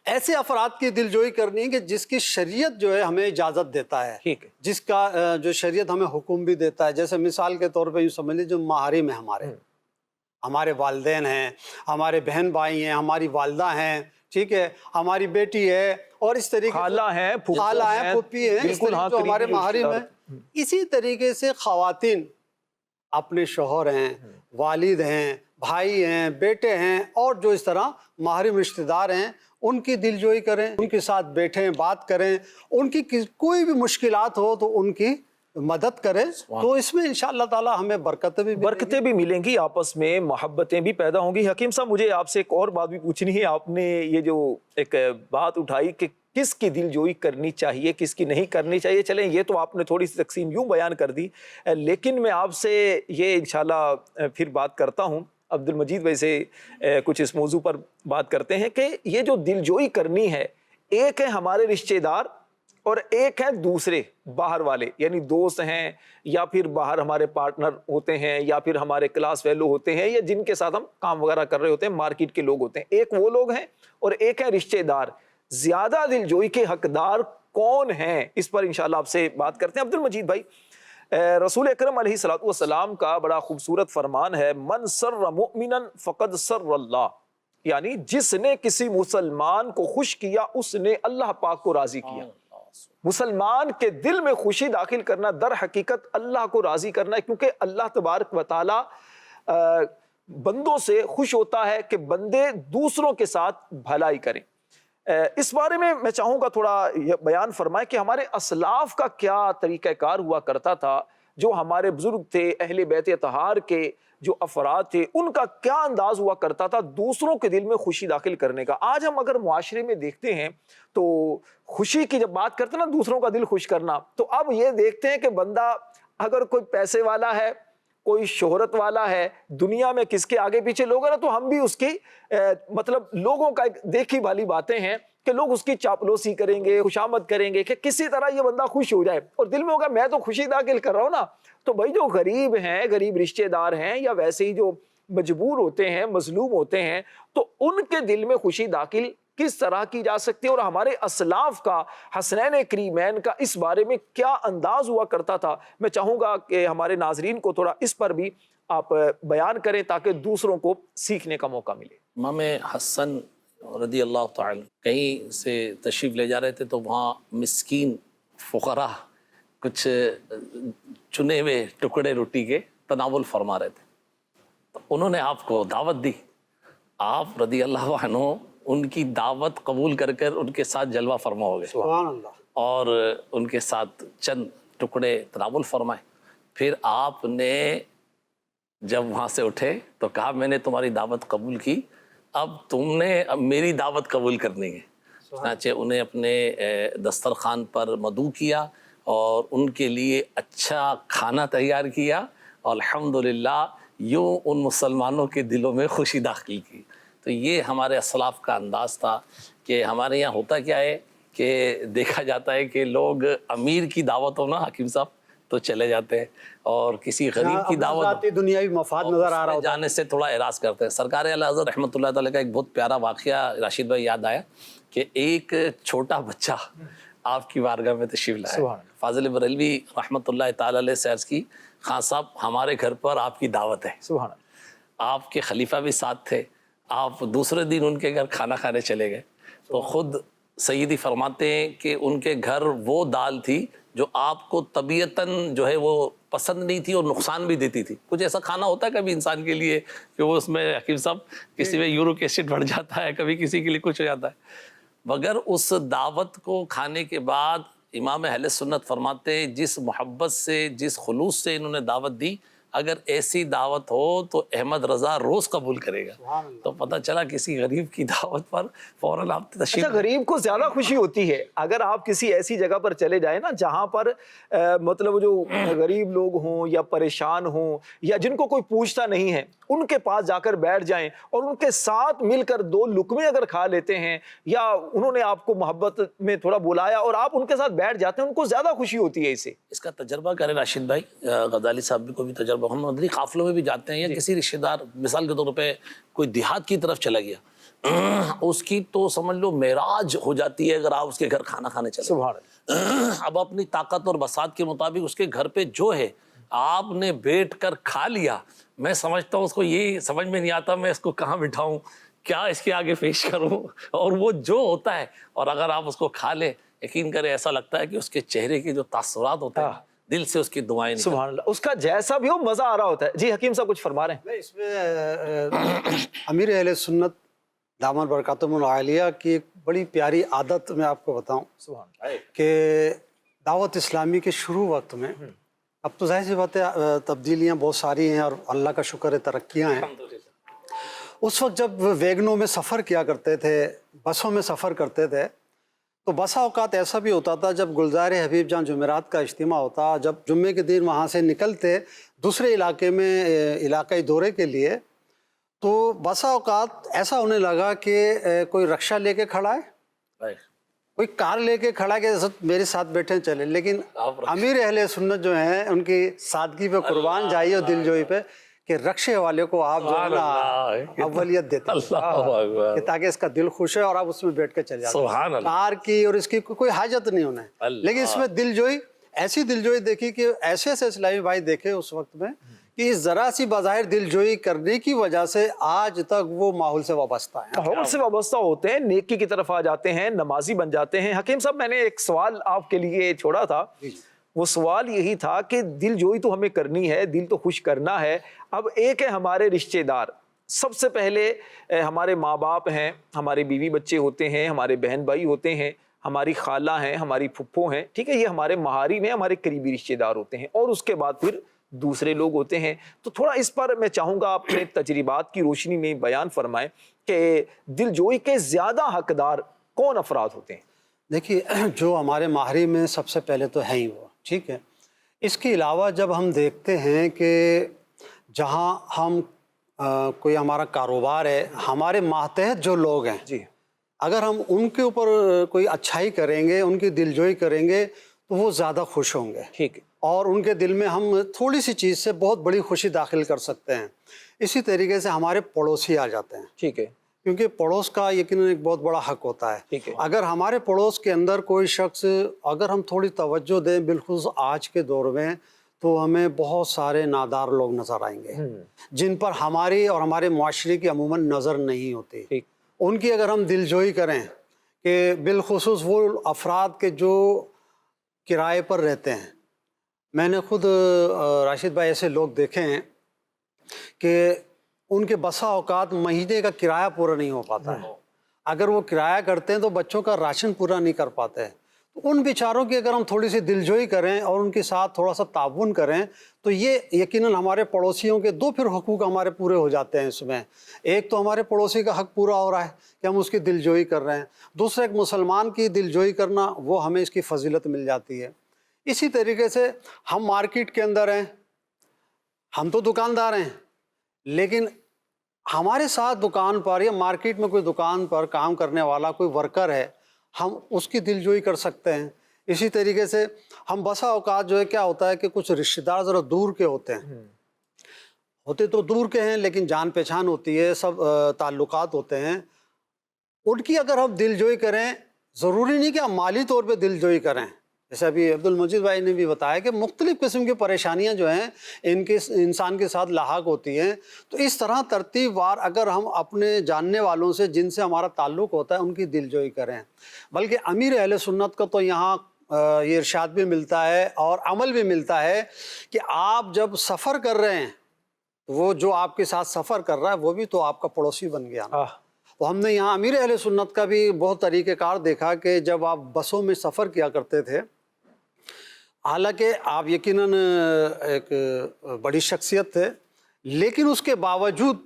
ایسے افراد کی دلجوئی کرنی ہے کہ جس کی شریعت جو ہے ہمیں اجازت دیتا ہے، ٹھیک ہے، جس کا جو شریعت ہمیں حکم بھی دیتا ہے۔ جیسے مثال کے طور پہ یوں سمجھ لیجیے، جو محارم ہیں، ہمارے والدین ہیں، ہمارے بہن بھائی ہیں، ہماری والدہ ہیں، ٹھیک ہے، ہماری بیٹی ہے، اور اس طریقے خالہ ہیں، پھوپھو خالہ ہیں، پھوپھی ہیں، اس بالکل، ہاں، طریقے جو ہمارے قریبی محارم رشتہ ہیں۔ اسی طریقے سے خواتین اپنے شوہر ہیں، والد ہیں، بھائی ہیں، بیٹے ہیں، اور جو اس طرح محرم رشتہ دار ہیں، ان کی دلجوئی کریں، ان کے ساتھ بیٹھیں، بات کریں، ان کی کوئی بھی مشکلات ہو تو ان کی مدد کریں، تو اس میں انشاءاللہ تعالی ہمیں برکتیں بھی ملیں گی، آپس میں محبتیں بھی پیدا ہوں گی۔ حکیم صاحب، مجھے آپ سے ایک اور بات بھی پوچھنی ہے۔ آپ نے یہ جو ایک بات اٹھائی کہ کس کی دلجوئی کرنی چاہیے، کس کی نہیں کرنی چاہیے، چلیں یہ تو آپ نے تھوڑی سی تقسیم یوں بیان کر دی، لیکن میں آپ سے یہ انشاءاللہ پھر بات کرتا ہوں۔ عبد المجید بھائی سے کچھ اس موضوع پر بات کرتے ہیں کہ یہ جو دلجوئی کرنی ہے، ایک ہے ہمارے رشتہ دار اور ایک ہے دوسرے باہر والے، یعنی دوست ہیں یا پھر باہر ہمارے پارٹنر ہوتے ہیں یا پھر ہمارے کلاس فیلو ہوتے ہیں یا جن کے ساتھ ہم کام وغیرہ کر رہے ہوتے ہیں، مارکیٹ کے لوگ ہوتے ہیں۔ ایک وہ لوگ ہیں اور ایک ہے رشتہ دار۔ زیادہ دلجوئی کے حقدار کون ہیں، اس پر انشاءاللہ آپ سے بات کرتے ہیں۔ عبد المجید بھائی، رسول اکرم علیہ الصلوۃ والسلام کا بڑا خوبصورت فرمان ہے، من سر مؤمنا فقد سر اللہ، یعنی جس نے کسی مسلمان کو خوش کیا اس نے اللہ پاک کو راضی کیا۔ مسلمان کے دل میں خوشی داخل کرنا در حقیقت اللہ کو راضی کرنا ہے، کیونکہ اللہ تبارک و تعالی بندوں سے خوش ہوتا ہے کہ بندے دوسروں کے ساتھ بھلائی کریں۔ اس بارے میں میں چاہوں گا تھوڑا بیان فرمائے کہ ہمارے اسلاف کا کیا طریقہ کار ہوا کرتا تھا، جو ہمارے بزرگ تھے، اہل بیت اطہار کے جو افراد تھے، ان کا کیا انداز ہوا کرتا تھا دوسروں کے دل میں خوشی داخل کرنے کا۔ آج ہم اگر معاشرے میں دیکھتے ہیں تو خوشی کی جب بات کرتے ہیں نا، دوسروں کا دل خوش کرنا، تو اب یہ دیکھتے ہیں کہ بندہ اگر کوئی پیسے والا ہے، کوئی شہرت والا ہے، دنیا میں کس کے آگے پیچھے لوگ ہیں نا، تو ہم بھی اس کی مطلب لوگوں کا دیکھی بھالی باتیں ہیں کہ لوگ اس کی چاپلوسی کریں گے، خوشامد کریں گے کہ کسی طرح یہ بندہ خوش ہو جائے، اور دل میں ہوگا میں تو خوشی داخل کر رہا ہوں نا۔ تو بھائی جو غریب ہیں، غریب رشتہ دار ہیں، یا ویسے ہی جو مجبور ہوتے ہیں، مظلوم ہوتے ہیں، تو ان کے دل میں خوشی داخل کس طرح کی جا سکتی ہے، اور ہمارے اسلاف کا، حسنین کریمین کا اس بارے میں کیا انداز ہوا کرتا تھا؟ میں چاہوں گا کہ ہمارے ناظرین کو تھوڑا اس پر بھی آپ بیان کریں تاکہ دوسروں کو سیکھنے کا موقع ملے۔ امام حسن رضی اللہ تعالی کہیں سے تشریف لے جا رہے تھے تو وہاں مسکین فقراء کچھ چنے ہوئے ٹکڑے روٹی کے تناول فرما رہے تھے، تو انہوں نے آپ کو دعوت دی، آپ رضی اللہ عنہ ان کی دعوت قبول کر کر ان کے ساتھ جلوہ فرما ہو گئے سبحان اللہ. اور ان کے ساتھ چند ٹکڑے تناول فرمائے. پھر آپ نے جب وہاں سے اٹھے تو کہا میں نے تمہاری دعوت قبول کی، اب تم نے اب میری دعوت قبول کرنی ہے. چنانچہ انہیں اپنے دسترخوان پر مدعو کیا اور ان کے لیے اچھا کھانا تیار کیا، اور الحمدللہ یوں ان مسلمانوں کے دلوں میں خوشی داخل کی. تو یہ ہمارے اسلاف کا انداز تھا کہ ہمارے یہاں ہوتا کیا ہے کہ دیکھا جاتا ہے کہ لوگ امیر کی دعوت ہو نا حکیم صاحب تو چلے جاتے ہیں، اور کسی غریب کی دعوت ذاتی دنیاوی مفاد نظر آ رہا ہوتا ہے، جانے سے تھوڑا اعراض کرتے ہیں. سرکار اعلی حضرت رحمۃ اللہ تعالی کا ایک بہت پیارا واقعہ راشد بھائی یاد آیا کہ ایک چھوٹا بچہ آپ کی بارگاہ میں تشریف لایا. فاضل بریلوی رحمۃ اللہ تعالی علیہ سے عرض کی، خان صاحب ہمارے گھر پر آپ کی دعوت ہے. سبحان اللہ. آپ کے خلیفہ بھی ساتھ تھے، آپ دوسرے دن ان کے گھر کھانا کھانے چلے گئے تو خود سیدی فرماتے ہیں کہ ان کے گھر وہ دال تھی جو آپ کو طبیعتاً جو ہے وہ پسند نہیں تھی اور نقصان بھی دیتی تھی. کچھ ایسا کھانا ہوتا ہے کبھی انسان کے لیے کہ وہ اس میں حکیم صاحب کسی میں یورک ایسڈ بڑھ جاتا ہے، کبھی کسی کے لیے کچھ ہو جاتا ہے. مگر اس دعوت کو کھانے کے بعد امام اہل سنت فرماتے ہیں جس محبت سے جس خلوص سے انہوں نے دعوت دی، اگر ایسی دعوت ہو تو احمد رضا روز قبول کرے گا. تو پتہ چلا کسی غریب کی دعوت پر فوراً آپ تشریف. اچھا، غریب کو زیادہ خوشی ہوتی ہے اگر آپ کسی ایسی جگہ پر چلے جائیں نا جہاں پر مطلب جو غریب لوگ ہوں یا پریشان ہوں یا جن کو کوئی پوچھتا نہیں ہے، ان کے پاس جا کر بیٹھ جائیں اور ان کے ساتھ مل کر دو لقمے اگر کھا لیتے ہیں، یا انہوں نے آپ کو محبت میں تھوڑا بلایا اور آپ ان کے ساتھ بیٹھ جاتے ہیں، ان کو زیادہ خوشی ہوتی ہے. اسے اس کا تجربہ کریں راشد بھائی، غزالی صاحب کو بھی تجربہ. ہم مدنی قافلوں میں بھی جاتے ہیں یا کسی رشتہ دار مثال کے طور پہ کوئی دیہات کی طرف چلا گیا، اس کی تو سمجھ لو معراج ہو جاتی ہے اگر آپ اس کے گھر کھانا کھانے چلے. سبحان اللہ. اب اپنی طاقت اور بساط کے مطابق اس کے گھر پہ جو ہے آپ نے بیٹھ کر کھا لیا. میں سمجھتا ہوں اس کو یہ سمجھ میں نہیں آتا میں اس کو کہاں بٹھاؤں، کیا اس کے آگے پیش کروں، اور وہ جو ہوتا ہے اور اگر آپ اس کو کھا لیں یقین کریں ایسا لگتا ہے کہ اس کے چہرے کے جو تاثرات ہوتے ہیں دل سے اس کی دعائیں نکلتی ہیں. سبحان اللہ. اس کا جیسا بھی ہو مزہ آ رہا ہوتا ہے. جی حکیم صاحب کچھ فرما رہے ہیں. اس میں امیر اہل سنت دامت برکاتہم العالیہ کی ایک بڑی پیاری عادت میں آپ کو بتاؤں سبحان اللہ. کہ دعوت اسلامی کے شروع وقت میں، اب تو ظاہر سی بات ہے تبدیلیاں بہت ساری ہیں اور اللہ کا شکر ہے ترقیاں ہیں. اس وقت جب ویگنوں میں سفر کیا کرتے تھے، بسوں میں سفر کرتے تھے، تو بسا اوقات ایسا بھی ہوتا تھا جب گلزار حبیب جہاں جمعرات کا اجتماع ہوتا، جب جمعے کے دن وہاں سے نکلتے دوسرے علاقے میں علاقائی دورے کے لیے، تو بسا اوقات ایسا ہونے لگا کہ کوئی رکشہ لے کے کھڑا ہے، کوئی کار لے کے کھڑا کہ میرے ساتھ بیٹھے چلے. لیکن امیر اہل سنت جو ہیں ان کی سادگی پہ قربان جائیے اور دل جوئی پہ کہ رکشے والے کو آپ جو ہے نا اولیت دیتے ہیں کہ تاکہ اس کا دل خوش ہے اور آپ اس میں بیٹھ کے چل جاتے ہیں. کار کی اور اس کی کوئی حاجت نہیں انہیں، لیکن اس میں دل جوئی، ایسی دل جوئی دیکھی کہ ایسے ایسے اسلامی بھائی دیکھے اس وقت میں کہ اس ذرا سی بظاہر دل جوئی کرنے کی وجہ سے آج تک وہ ماحول سے وابستہ ہیں، ماحول سے وابستہ ہوتے ہیں، نیکی کی طرف آ جاتے ہیں، نمازی بن جاتے ہیں. حکیم صاحب میں نے ایک سوال آپ کے لیے چھوڑا تھا، وہ سوال یہی تھا کہ دل جوئی تو ہمیں کرنی ہے، دل تو خوش کرنا ہے. اب ایک ہے ہمارے رشتہ دار، سب سے پہلے ہمارے ماں باپ ہیں، ہمارے بیوی بچے ہوتے ہیں، ہمارے بہن بھائی ہوتے ہیں، ہماری خالہ ہیں، ہماری پھپھو ہیں، ٹھیک ہے، یہ ہمارے محارم ہیں، ہمارے قریبی رشتہ دار ہوتے ہیں، اور اس کے بعد پھر دوسرے لوگ ہوتے ہیں. تو تھوڑا اس پر میں چاہوں گا اپنے تجربات کی روشنی میں بیان فرمائیں کہ دل جوئی کے زیادہ حقدار کون افراد ہوتے ہیں؟ دیکھیے جو ہمارے محارم میں سب سے پہلے تو ہے ہی وہ، ٹھیک ہے. اس کے علاوہ جب ہم دیکھتے ہیں کہ جہاں ہم کوئی ہمارا کاروبار ہے، ہمارے ماتحت جو لوگ ہیں، جی، اگر ہم ان کے اوپر کوئی اچھائی کریں گے، ان کی دل جوئی کریں گے تو وہ زیادہ خوش ہوں گے، ٹھیک ہے، اور ان کے دل میں ہم تھوڑی سی چیز سے بہت بڑی خوشی داخل کر سکتے ہیں. اسی طریقے سے ہمارے پڑوسی آ جاتے ہیں، ٹھیک ہے، کیونکہ پڑوس کا یقیناً ایک بہت بڑا حق ہوتا ہے. ٹھیک ہے. اگر ہمارے پڑوس کے اندر کوئی شخص، اگر ہم تھوڑی توجہ دیں، بالخصوص آج کے دور میں، تو ہمیں بہت سارے نادار لوگ نظر آئیں گے جن پر ہماری اور ہمارے معاشرے کی عموماً نظر نہیں ہوتی. ان کی اگر ہم دلجوئی کریں کہ بالخصوص وہ افراد کے جو کرائے پر رہتے ہیں. میں نے خود راشد بھائی ایسے لوگ دیکھے ہیں کہ ان کے بسا اوقات مہینے کا کرایہ پورا نہیں ہو پاتا ہے. اگر وہ کرایہ کرتے ہیں تو بچوں کا راشن پورا نہیں کر پاتے ہیں. تو ان بیچاروں کی اگر ہم تھوڑی سی دلجوئی کریں اور ان کے ساتھ تھوڑا سا تعاون کریں تو یہ یقیناً ہمارے پڑوسیوں کے دو پھر حقوق ہمارے پورے ہو جاتے ہیں اس میں. ایک تو ہمارے پڑوسی کا حق پورا ہو رہا ہے کہ ہم اس کی دلجوئی کر رہے ہیں. دوسرا ایک مسلمان کی دلجوئی کرنا وہ ہمیں اس کی فضیلت مل جاتی ہے. اسی طریقے سے ہم مارکیٹ کے اندر ہیں, ہم تو دکاندار ہیں, لیکن ہمارے ساتھ دکان پر یا مارکیٹ میں کوئی دکان پر کام کرنے والا کوئی ورکر ہے, ہم اس کی دلجوئی کر سکتے ہیں. اسی طریقے سے ہم بسا اوقات جو ہے کیا ہوتا ہے کہ کچھ رشتہ دار ذرا دور کے ہوتے ہیں, ہوتے تو دور کے ہیں لیکن جان پہچان ہوتی ہے, سب تعلقات ہوتے ہیں. ان کی اگر ہم دلجوئی کریں, ضروری نہیں کہ ہم مالی طور پہ دلجوئی کریں. جیسے ابھی عبد المجید بھائی نے بھی بتایا کہ مختلف قسم کی پریشانیاں جو ہیں ان کے انسان کے ساتھ لاحق ہوتی ہیں. تو اس طرح ترتیب وار اگر ہم اپنے جاننے والوں سے جن سے ہمارا تعلق ہوتا ہے ان کی دلجوئی کریں. بلکہ امیر اہل سنت کا تو یہاں یہ ارشاد بھی ملتا ہے اور عمل بھی ملتا ہے کہ آپ جب سفر کر رہے ہیں وہ جو آپ کے ساتھ سفر کر رہا ہے وہ بھی تو آپ کا پڑوسی بن گیا. تو ہم نے یہاں امیر اہل سنت کا بھی بہت طریقہ کار دیکھا کہ جب آپ بسوں میں سفر کیا کرتے تھے, حالانکہ آپ یقیناً ایک بڑی شخصیت تھے, لیکن اس کے باوجود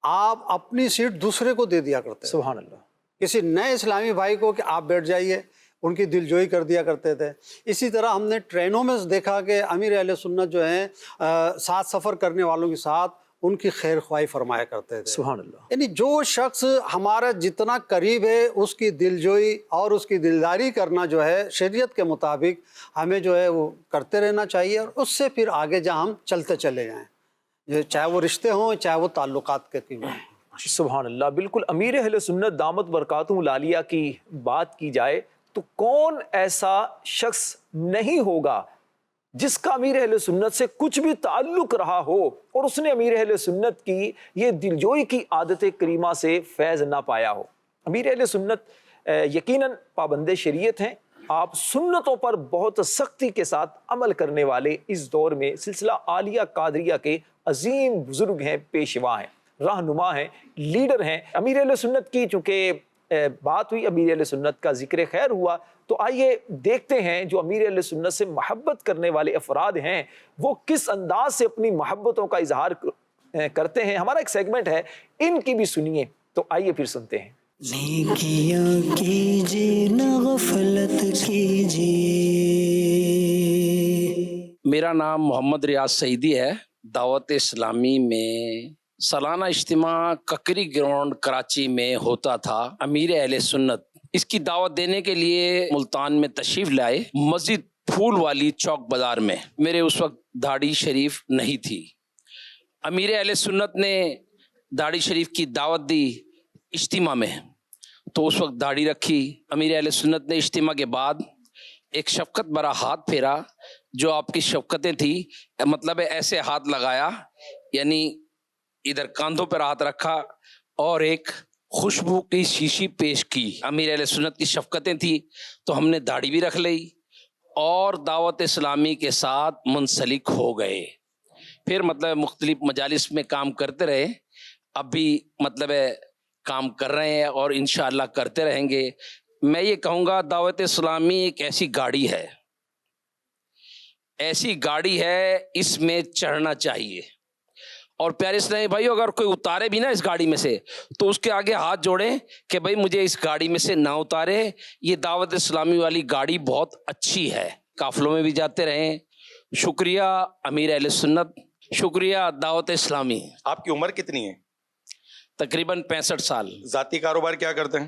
آپ اپنی سیٹ دوسرے کو دے دیا کرتے. سبحان اللہ. کسی نئے اسلامی بھائی کو کہ آپ بیٹھ جائیے, ان کی دلجوئی کر دیا کرتے تھے. اسی طرح ہم نے ٹرینوں میں دیکھا کہ امیر اہل سنت جو ہیں ساتھ سفر کرنے والوں کے ساتھ ان کی خیر خواہی فرمایا کرتے تھے. سبحان اللہ. یعنی جو شخص ہمارا جتنا قریب ہے اس کی دلجوئی اور اس کی دلداری کرنا جو ہے شریعت کے مطابق ہمیں جو ہے وہ کرتے رہنا چاہیے, اور اس سے پھر آگے جہاں ہم چلتے چلے جائیں, چاہے وہ رشتے ہوں چاہے وہ تعلقات کے قیمت ہوں. سبحان اللہ. بالکل امیر اہل سنت دامت برکاتہم العالیہ کی بات کی جائے تو کون ایسا شخص نہیں ہوگا جس کا امیر اہل سنت سے کچھ بھی تعلق رہا ہو اور اس نے امیر اہل سنت کی یہ دلجوئی کی عادت کریمہ سے فیض نہ پایا ہو. امیر اہل سنت یقیناً پابند شریعت ہیں, آپ سنتوں پر بہت سختی کے ساتھ عمل کرنے والے اس دور میں سلسلہ عالیہ قادریہ کے عظیم بزرگ ہیں, پیشوا ہیں, رہنما ہیں, لیڈر ہیں. امیر اہل سنت کی چونکہ بات ہوئی, امیر اہل سنت کا ذکر خیر ہوا, تو آئیے دیکھتے ہیں جو امیر اہل سنت سے محبت کرنے والے افراد ہیں وہ کس انداز سے اپنی محبتوں کا اظہار کرتے ہیں. ہمارا ایک سیگمنٹ ہے, ان کی بھی سنیے, تو آئیے پھر سنتے ہیں. نیکیاں کیجیے نہ غفلت کیجیے. میرا نام محمد ریاض سعیدی ہے. دعوت اسلامی میں سالانہ اجتماع ککری گراؤنڈ کراچی میں ہوتا تھا. امیر اہل سنت اس کی دعوت دینے کے لیے ملتان میں تشریف لائے, مسجد پھول والی چوک بازار میں. میرے اس وقت داڑھی شریف نہیں تھی. امیر اہل سنت نے داڑھی شریف کی دعوت دی اجتماع میں, تو اس وقت داڑھی رکھی. امیر اہل سنت نے اجتماع کے بعد ایک شفقت بھرا ہاتھ پھیرا, جو آپ کی شفقتیں تھی, مطلب ایسے ہاتھ لگایا, یعنی ادھر کاندھوں پر ہاتھ رکھا اور ایک خوشبو کی شیشی پیش کی. امیر اہل سنت کی شفقتیں تھی تو ہم نے داڑھی بھی رکھ لی اور دعوت اسلامی کے ساتھ منسلک ہو گئے. پھر مطلب مختلف مجالس میں کام کرتے رہے, اب بھی مطلب کام کر رہے ہیں اور انشاءاللہ کرتے رہیں گے. میں یہ کہوں گا دعوت اسلامی ایک ایسی گاڑی ہے, ایسی گاڑی ہے, اس میں چڑھنا چاہیے. اور پیارے اسلامی بھائیو, اگر کوئی اتارے بھی نا اس گاڑی میں سے تو اس کے آگے ہاتھ جوڑیں کہ بھائی مجھے اس گاڑی میں سے نہ اتارے. یہ دعوت اسلامی والی گاڑی بہت اچھی ہے, قافلوں میں بھی جاتے رہیں. شکریہ امیر اہل سنت, شکریہ دعوت اسلامی. آپ کی عمر کتنی ہے؟ تقریباً 65 سال. ذاتی کاروبار کیا کرتے ہیں؟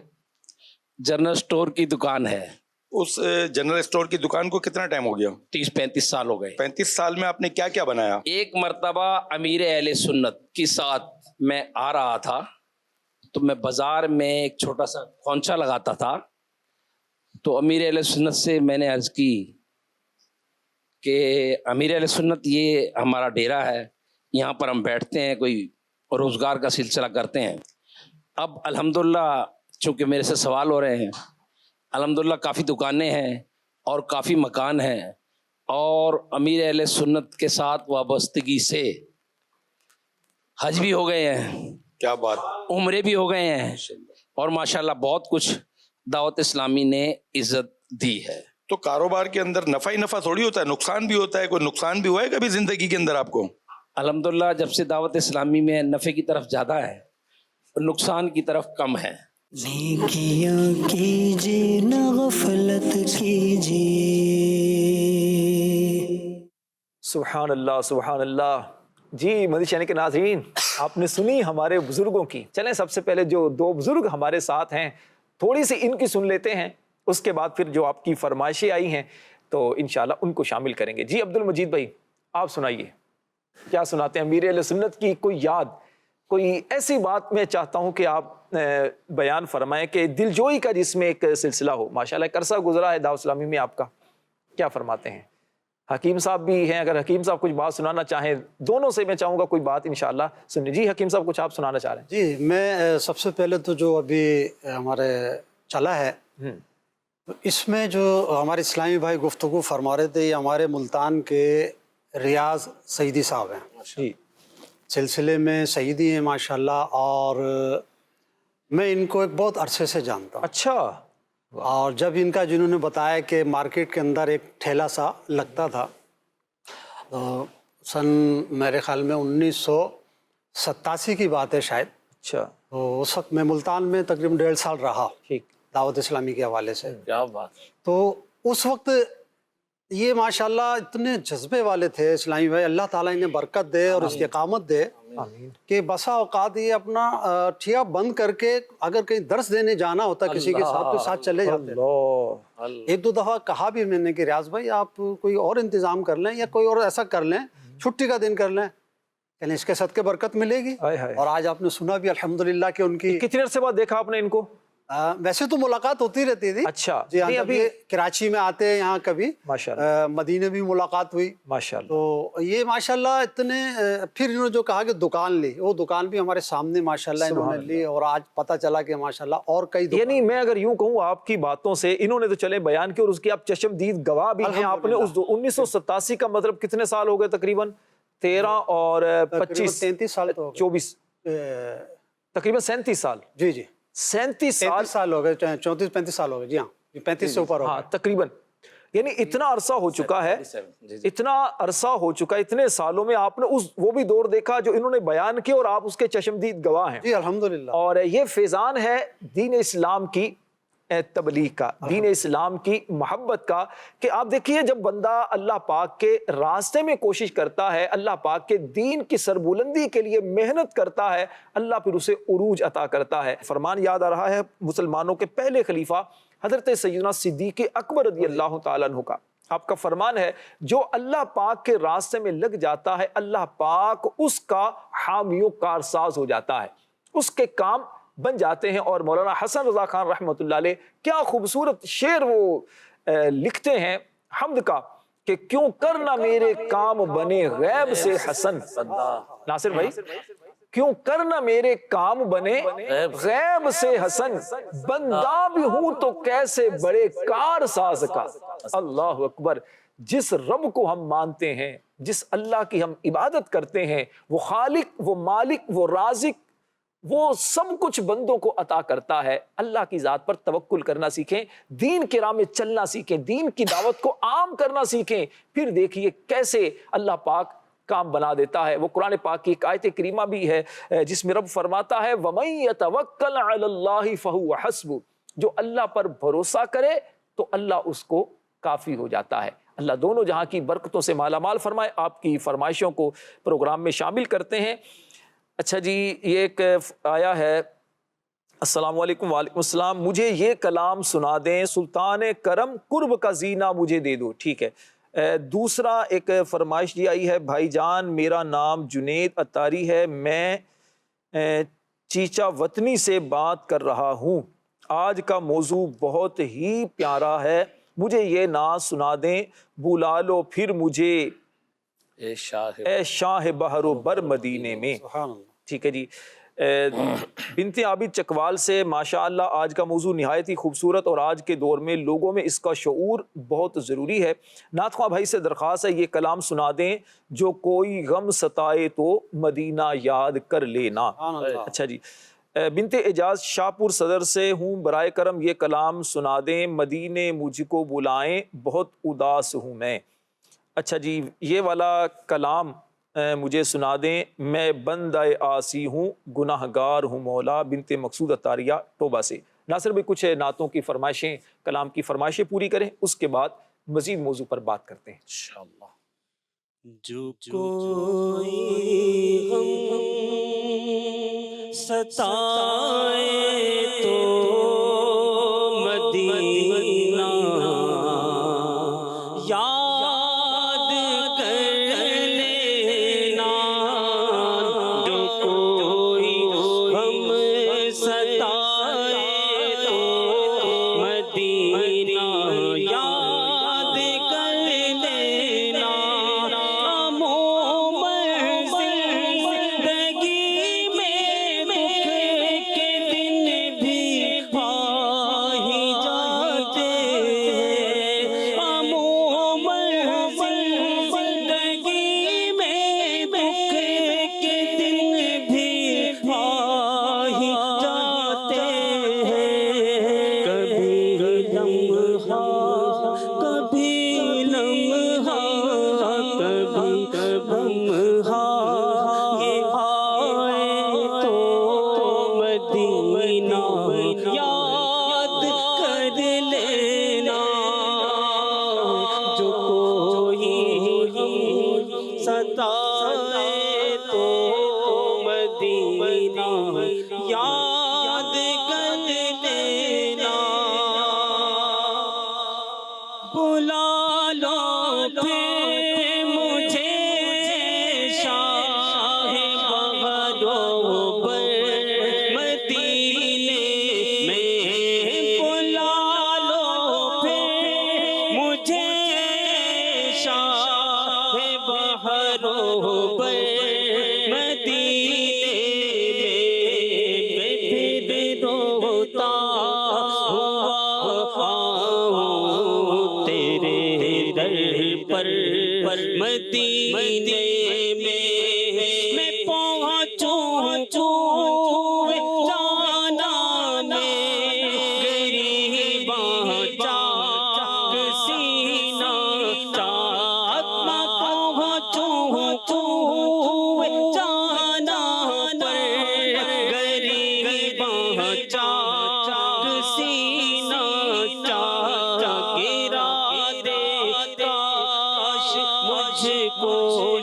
جنرل اسٹور کی دکان ہے. اس جنرل اسٹور کی دکان کو کتنا ٹائم ہو گیا؟ 30-35 سال ہو گئے. 35 سال میں آپ نے کیا کیا بنایا؟ ایک مرتبہ امیر اہل سنت کے ساتھ میں آ رہا تھا تو میں بازار میں ایک چھوٹا سا کھونچا لگاتا تھا, تو امیر اہل سنت سے میں نے عرض کی کہ امیر اہل سنت یہ ہمارا ڈیرا ہے, یہاں پر ہم بیٹھتے ہیں, کوئی روزگار کا سلسلہ کرتے ہیں. اب الحمدللہ چونکہ میرے سے سوال ہو رہے ہیں، الحمدللہ کافی دکانیں ہیں اور کافی مکان ہیں، اور امیر اہل سنت کے ساتھ وابستگی سے حج بھی ہو گئے ہیں، کیا بات. عمرے بھی ہو گئے ہیں، اور ماشاءاللہ بہت کچھ دعوت اسلامی نے عزت دی ہے. تو کاروبار کے اندر نفع ہی نفع تھوڑی ہوتا ہے، نقصان بھی ہوتا ہے. کوئی نقصان بھی ہوا ہے کبھی زندگی کے اندر آپ کو؟ الحمدللہ جب سے دعوت اسلامی میں نفع کی طرف زیادہ ہے، نقصان کی طرف کم ہے. نیکیاں کیجیے نہ غفلت کیجیے. سبحان اللہ سبحان اللہ. جی مدنی چینل کے ناظرین، آپ نے سنی ہمارے بزرگوں کی. چلیں سب سے پہلے جو دو بزرگ ہمارے ساتھ ہیں تھوڑی سی ان کی سن لیتے ہیں، اس کے بعد پھر جو آپ کی فرمائشیں آئی ہیں تو انشاءاللہ ان کو شامل کریں گے. جی عبد المجید بھائی، آپ سنائیے، کیا سناتے ہیں امیر اہل سنت کی کوئی یاد، کوئی ایسی بات میں چاہتا ہوں کہ آپ بیان فرمائیں کہ دل جوئی کا جس میں ایک سلسلہ ہو. ماشاءاللہ ایک عرصہ گزرا ہے دعوت اسلامی میں آپ کا، کیا فرماتے ہیں؟ حکیم صاحب بھی ہیں، اگر حکیم صاحب کچھ بات سنانا چاہیں، دونوں سے میں چاہوں گا کوئی بات انشاءاللہ سنیں. جی حکیم صاحب کچھ آپ سنانا چاہ رہے ہیں؟ جی میں سب سے پہلے تو جو ابھی ہمارے چلا ہے تو اس میں جو ہمارے اسلامی بھائی گفتگو فرما رہے تھے، یہ ہمارے ملتان کے ریاض سعیدی صاحب ہیں. جی سلسلے میں سعیدی ہیں ماشاءاللہ، اور میں ان کو ایک بہت عرصے سے جانتا ہوں. اچھا. اور جب ان کا جنہوں نے بتایا کہ مارکیٹ کے اندر ایک ٹھیلا سا لگتا تھا، تو سن میرے خیال میں 1987 کی بات ہے شاید. اچھا. تو اس وقت میں ملتان میں تقریباً 1.5 سال رہا ٹھیک. دعوت اسلامی کے حوالے سے. کیا بات. تو اس وقت یہ ماشاءاللہ اتنے جذبے والے تھے اسلامی بھائی، اللہ تعالیٰ انہیں برکت دے اور استقامت دے، کہ بسا اوقات یہ اپنا ٹھیا بند کر کے اگر کہیں درس دینے جانا ہوتا کسی کے ساتھ تو ساتھ چلے جاتے. ایک دو دفعہ کہا بھی میں نے کہ ریاض بھائی آپ کوئی اور انتظام کر لیں یا کوئی اور ایسا کر لیں، چھٹی کا دن کر لیں، یعنی اس کے صدقے برکت ملے گی. اور آج آپ نے سنا بھی الحمدللہ کہ ان کی کتنے عرصے بعد دیکھا آپ نے ان کو؟ ویسے تو ملاقات ہوتی رہتی تھی. اچھا. جی ہاں، ابھی کراچی میں آتے ہیں یہاں کبھی، ماشاءاللہ مدینے بھی ملاقات ہوئی. ماشاءاللہ. تو یہ ماشاءاللہ اتنے پھر انہوں نے جو کہا کہ دکان لی، وہ دکان بھی ہمارے سامنے ماشاءاللہ انہوں نے لی، اور آج پتہ چلا کہ ماشاءاللہ اور کئی یعنی میں اگر یوں کہوں آپ کی باتوں سے انہوں نے تو چلے بیان کی اور اس کی آپ چشمدید گواہ بھی ہیں. آپ نے اس 1987 کا مطلب کتنے سال ہو گئے؟ تقریباً 13 اور 25 33 سال تو 24 تقریباً 37 سال. جی جی 37 سال ہو گئے، 34-35 سال ہو گئے. جی ہاں 35 سے اوپر ہو ہاں گئے تقریباً. یعنی اتنا عرصہ ہو چکا ہے، اتنا عرصہ ہو چکا ہے، اتنے سالوں میں آپ نے وہ بھی دور دیکھا جو انہوں نے بیان کیا اور آپ اس کے چشمدید گواہ ہیں. جی الحمدللہ. اور یہ فیضان ہے دین اسلام کی تبلیغ کا، دین اسلام کی محبت کا، کہ آپ دیکھیے جب بندہ اللہ پاک کے راستے میں کوشش کرتا ہے، اللہ پاک کے دین کی سربلندی کے لیے محنت کرتا ہے، اللہ پھر اسے عروج عطا کرتا ہے. فرمان یاد آ رہا ہے مسلمانوں کے پہلے خلیفہ حضرت سیدنا صدیق اکبر رضی اللہ تعالیٰ عنہ کا. آپ کا فرمان ہے جو اللہ پاک کے راستے میں لگ جاتا ہے اللہ پاک اس کا حامی و کارساز ہو جاتا ہے، اس کے کام بن جاتے ہیں. اور مولانا حسن رضا خان رحمۃ اللہ علیہ کیا خوبصورت شعر وہ لکھتے ہیں حمد کا کہ کیوں کرنا میرے کام بنے غیب سے حسن. ناصر بھائی، کیوں کرنا میرے کام بنے غیب سے حسن، بندہ بھی ہوں تو کیسے بڑے کار ساز کا. اللہ اکبر. جس رب کو ہم مانتے ہیں، جس اللہ کی ہم عبادت کرتے ہیں، وہ خالق، وہ مالک، وہ رازق، وہ سب کچھ بندوں کو عطا کرتا ہے. اللہ کی ذات پر توکل کرنا سیکھیں، دین کے راہ میں چلنا سیکھیں، دین کی دعوت کو عام کرنا سیکھیں، پھر دیکھیے کیسے اللہ پاک کام بنا دیتا ہے. وہ قرآن پاک کی ایک آیت کریمہ بھی ہے جس میں رب فرماتا ہے وَمَن يَتَوَكَّلْ عَلَى اللَّهِ فَهُوَ حَسْبُهُ. جو اللہ پر بھروسہ کرے تو اللہ اس کو کافی ہو جاتا ہے. اللہ دونوں جہاں کی برکتوں سے مالا مال فرمائے. آپ کی فرمائشوں کو پروگرام میں شامل کرتے ہیں. اچھا جی، یہ ایک آیا ہے السلام علیکم. وعلیکم السلام. مجھے یہ کلام سنا دیں، سلطان کرم قرب کا زینہ مجھے دے دو. ٹھیک ہے. دوسرا ایک فرمائش یہ آئی ہے بھائی جان میرا نام جنید اتاری ہے، میں چیچا وطنی سے بات کر رہا ہوں. آج کا موضوع بہت ہی پیارا ہے، مجھے یہ نعت سنا دیں، بلا لو پھر مجھے اے شاہ بحر و بر مدینے میں. ٹھیک ہے جی. بنت عابد چکوال سے ماشاء اللہ آج کا موضوع نہایت ہی خوبصورت، اور آج کے دور میں لوگوں میں اس کا شعور بہت ضروری ہے۔ نعت خواہ بھائی سے درخواست ہے یہ کلام سنا دیں، جو کوئی غم ستائے تو مدینہ یاد کر لینا۔ اچھا جی، بنت اعجاز شاہ پور صدر سے ہوں، برائے کرم یہ کلام سنا دیں، مدینے مجھ کو بلائیں بہت اداس ہوں میں۔ اچھا جی، یہ والا کلام مجھے سنا دیں، میں بندہ عاصی ہوں گناہ گار ہوں مولا، بنت مقصود عطاریہ ٹوبہ سے۔ ناصر بھائی کچھ نعتوں کی فرمائشیں، کلام کی فرمائشیں پوری کریں، اس کے بعد مزید موضوع پر بات کرتے ہیں انشاءاللہ۔ جو کوئی غم ستائے تو مدینہ یاد کر لینا، جو کوئی غم ستائے تو مدینہ یاد کر لینا۔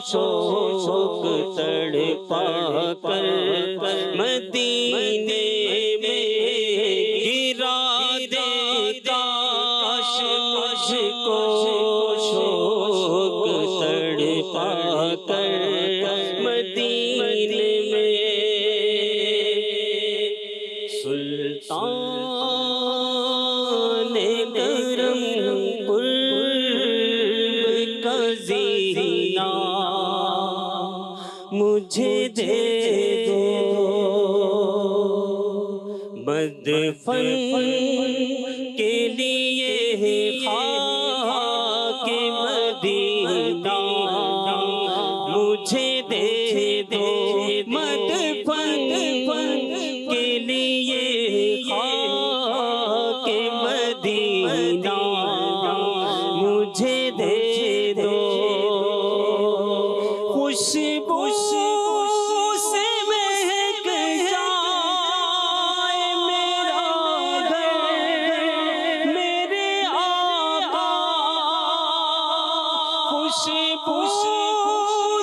شوق تڑپا کر مدینے میں گرا دے، کاش مجھ کو شوق تڑپا کر مدینے میں۔ سلطان کرم قرب کا زینہ مجھے دے دو، مدفن کے لیے خاک مدینہ مجھے دے دو، مدفن کے لیے خاک مدینہ مجھے دے دو، خوشبو سے مہک جائے میرا گھر میرے آقا، خوشبو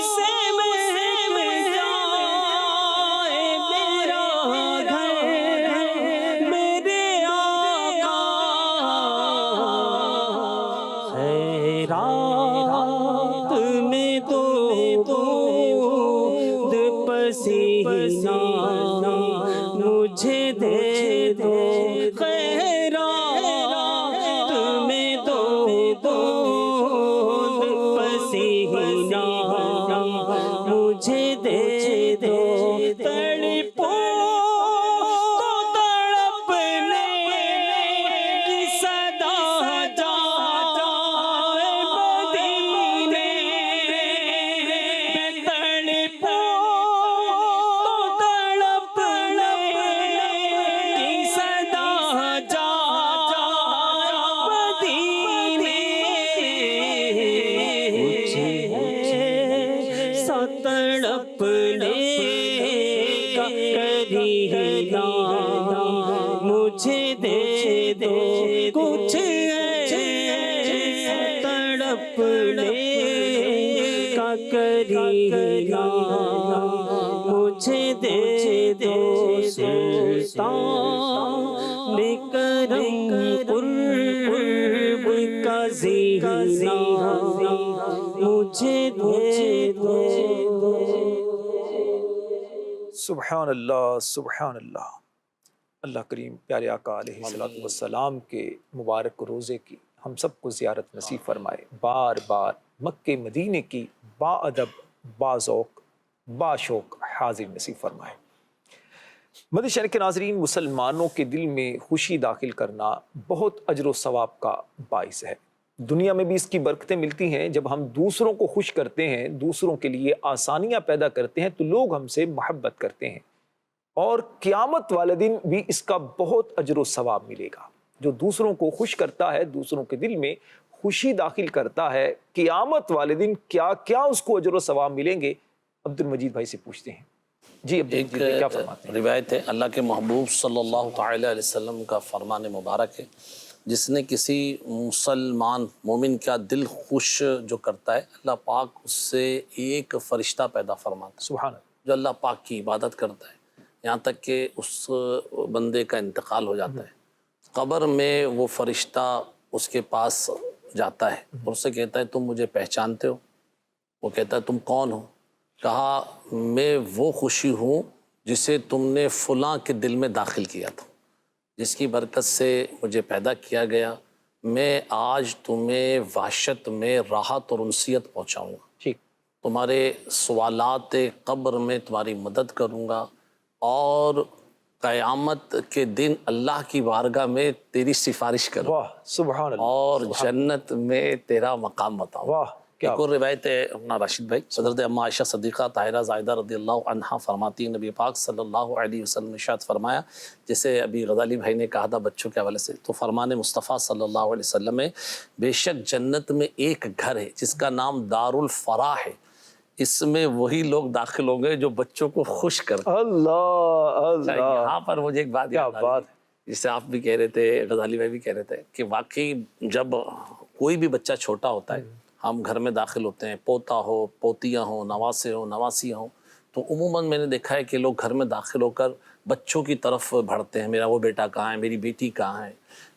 سے مہک جائے میرا گھر میرے آقا، خیرات میں تو پسینہ مجھے دے دو، خیرات میں دو پسینہ تڑپنے کا کرینا مجھے دے دو سلطان کرم قرب کا زینہ مجھے دے دو. سبحان اللہ سبحان اللہ. اللہ کریم پیارے آقا علیہ الصلوۃ والسلام کے مبارک روزے کی ہم سب کو زیارت نصیب فرمائے. بار بار مکہ مدینے کی با ادب با ذوق با شوق حاضر نصیب فرمائے. مدنی شہر کے ناظرین، مسلمانوں کے دل میں خوشی داخل کرنا بہت اجر و ثواب کا باعث ہے. دنیا میں بھی اس کی برکتیں ملتی ہیں. جب ہم دوسروں کو خوش کرتے ہیں، دوسروں کے لیے آسانیاں پیدا کرتے ہیں، تو لوگ ہم سے محبت کرتے ہیں، اور قیامت والے دن بھی اس کا بہت اجر و ثواب ملے گا. جو دوسروں کو خوش کرتا ہے، دوسروں کے دل میں خوشی داخل کرتا ہے، قیامت والے دن کیا کیا اس کو اجر و ثواب ملیں گے. عبد المجید بھائی سے پوچھتے ہیں. جی عبد المجید بھائی کیا فرماتے ہیں؟ روایت ہے اللہ کے محبوب صلی اللہ تعالی علیہ وسلم کا فرمان مبارک ہے، جس نے کسی مسلمان مومن کا دل خوش جو کرتا ہے، اللہ پاک اس سے ایک فرشتہ پیدا فرماتا ہے سبحان اللہ. جو اللہ پاک کی عبادت کرتا ہے یہاں تک کہ اس بندے کا انتقال ہو جاتا ہے. قبر میں وہ فرشتہ اس کے پاس جاتا ہے اور اس سے کہتا ہے تم مجھے پہچانتے ہو؟ وہ کہتا ہے تم کون ہو؟ کہا میں وہ خوشی ہوں جسے تم نے فلاں کے دل میں داخل کیا تھا، جس کی برکت سے مجھے پیدا کیا گیا. میں آج تمہیں وحشت میں راحت اور انسیت پہنچاؤں گا. ٹھیک. تمہارے سوالات قبر میں تمہاری مدد کروں گا، اور قیامت کے دن اللہ کی بارگاہ میں تیری سفارش کروں. واہ سبحان اللہ. اور جنت میں تیرا مقام بتاؤں. واہ کیا ایک اور روایت ہے اپنا راشد بھائی، حضرت اما عائشہ صدیقہ طاہرہ زاہدہ رضی اللہ عنہا فرماتی ہیں نبی پاک صلی اللہ علیہ وسلم نے ارشاد فرمایا، جیسے ابھی غزالی بھائی نے کہا تھا بچوں کے حوالے سے، تو فرمان مصطفیٰ صلی اللہ علیہ وسلم ہے بے شک جنت میں ایک گھر ہے جس کا نام دار الفراح ہے، اس میں وہی لوگ داخل ہوں گے جو بچوں کو خوش کرتے ہیں. اللہ اللہ. یہاں پر مجھے ایک بات کیا یاد آ بات رہی ہے، جسے آپ بھی کہہ رہے تھے، غزالی بھائی بھی کہہ رہے تھے، کہ واقعی جب کوئی بھی بچہ چھوٹا ہوتا ہے، ہم گھر میں داخل ہوتے ہیں، پوتا ہو، پوتیاں ہوں، نواسے ہوں، نواسیاں ہوں، تو عموماً میں نے دیکھا ہے کہ لوگ گھر میں داخل ہو کر بچوں کی طرف بڑھتے ہیں، میرا وہ بیٹا کہاں ہے، میری بیٹی کہاں ہے.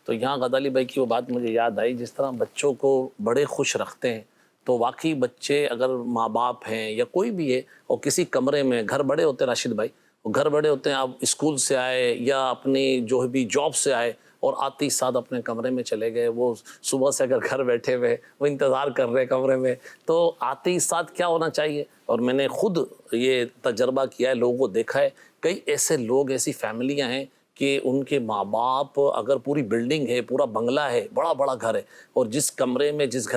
تو یہاں غزالی بھائی کی وہ بات مجھے یاد آئی، جس طرح بچوں کو بڑے خوش رکھتے ہیں، تو واقعی بچے اگر ماں باپ ہیں یا کوئی بھی ہے اور کسی کمرے میں، گھر بڑے ہوتے ہیں راشد بھائی، وہ گھر بڑے ہوتے ہیں، آپ اسکول سے آئے یا اپنی جو بھی جاب سے آئے اور آتے ہی ساتھ اپنے کمرے میں چلے گئے، وہ صبح سے اگر گھر بیٹھے ہوئے وہ انتظار کر رہے کمرے میں، تو آتے ہی ساتھ کیا ہونا چاہیے. اور میں نے خود یہ تجربہ کیا ہے، لوگوں کو دیکھا ہے، کئی ایسے لوگ، ایسی فیملیاں ہیں کہ ان کے ماں باپ، اگر پوری بلڈنگ ہے، پورا بنگلہ ہے، بڑا بڑا گھر ہے، اور جس کمرے میں، جس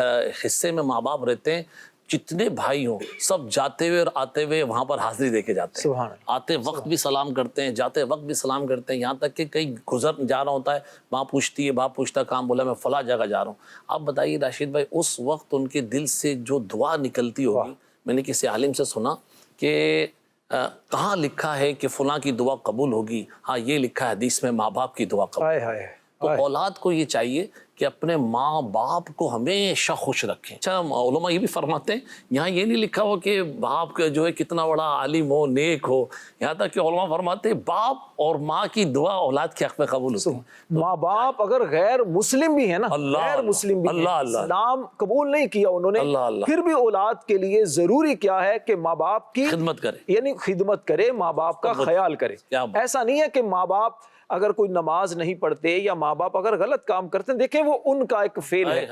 حصے میں ماں باپ رہتے ہیں، جتنے بھائی ہوں سب جاتے ہوئے اور آتے ہوئے وہاں پر حاضری دے کے جاتے ہیں. سبحان اللہ. آتے وقت بھی سلام کرتے ہیں، جاتے وقت بھی سلام کرتے ہیں، یہاں تک کہ کہیں گزر جا رہا ہوتا ہے، ماں پوچھتی ہے، باپ پوچھتا، کام بولا میں فلاں جگہ جا رہا ہوں. آپ بتائیے راشد بھائی، اس وقت ان کے دل سے جو دعا نکلتی ہوگی. میں نے کسی عالم سے سنا کہ کہاں لکھا ہے کہ فلاں کی دعا قبول ہوگی؟ ہاں یہ لکھا ہے حدیث میں، ماں باپ کی دعا قبول. ہائے ہائے. تو اولاد کو یہ چاہیے کہ اپنے ماں باپ کو ہمیشہ خوش رکھیں. اچھا علماء یہ بھی فرماتے ہیں، یہاں یہ نہیں لکھا ہو کہ باپ کا جو ہے کتنا بڑا عالم ہو، نیک ہو، یہاں تک کہ علماء فرماتے ہیں باپ اور ماں کی دعا اولاد کے حق میں قبول ہوتی ہے. ماں باپ اگر غیر مسلم بھی ہے نا، غیر مسلم بھی ہیں، اسلام قبول نہیں کیا انہوں نے، پھر بھی اولاد کے لیے ضروری کیا ہے کہ ماں باپ کی خدمت کرے، یعنی خدمت کرے، ماں باپ کا خیال کرے. ایسا نہیں ہے کہ ماں باپ اگر کوئی نماز نہیں پڑھتے یا ماں باپ اگر غلط کام کرتے ہیں، دیکھیں وہ ان کا ایک فیل ہے.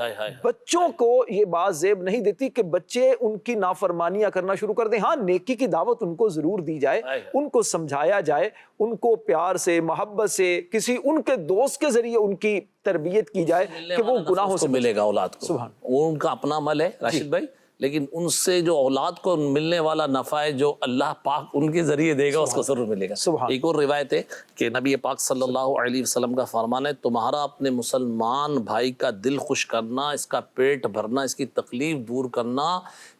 بچوں کو یہ بات زیب نہیں دیتی کہ بچے ان کی نافرمانیاں کرنا شروع کر دیں. ہاں نیکی کی دعوت ان کو ضرور دی جائے، ان کو سمجھایا جائے، ان کو پیار سے، محبت سے، کسی ان کے دوست کے ذریعے ان کی تربیت کی جائے کہ وہ گناہوں سے ملے گا اولاد کو. وہ ان کا اپنا عمل ہے راشد بھائی، لیکن ان سے جو اولاد کو ملنے والا نفع ہے جو اللہ پاک ان کے ذریعے دے گا اس کو ضرور ملے گا. ایک اور روایت ہے کہ نبی پاک صلی اللہ علیہ وسلم کا فرمان ہے، تمہارا اپنے مسلمان بھائی کا دل خوش کرنا، اس کا پیٹ بھرنا، اس کی تکلیف دور کرنا،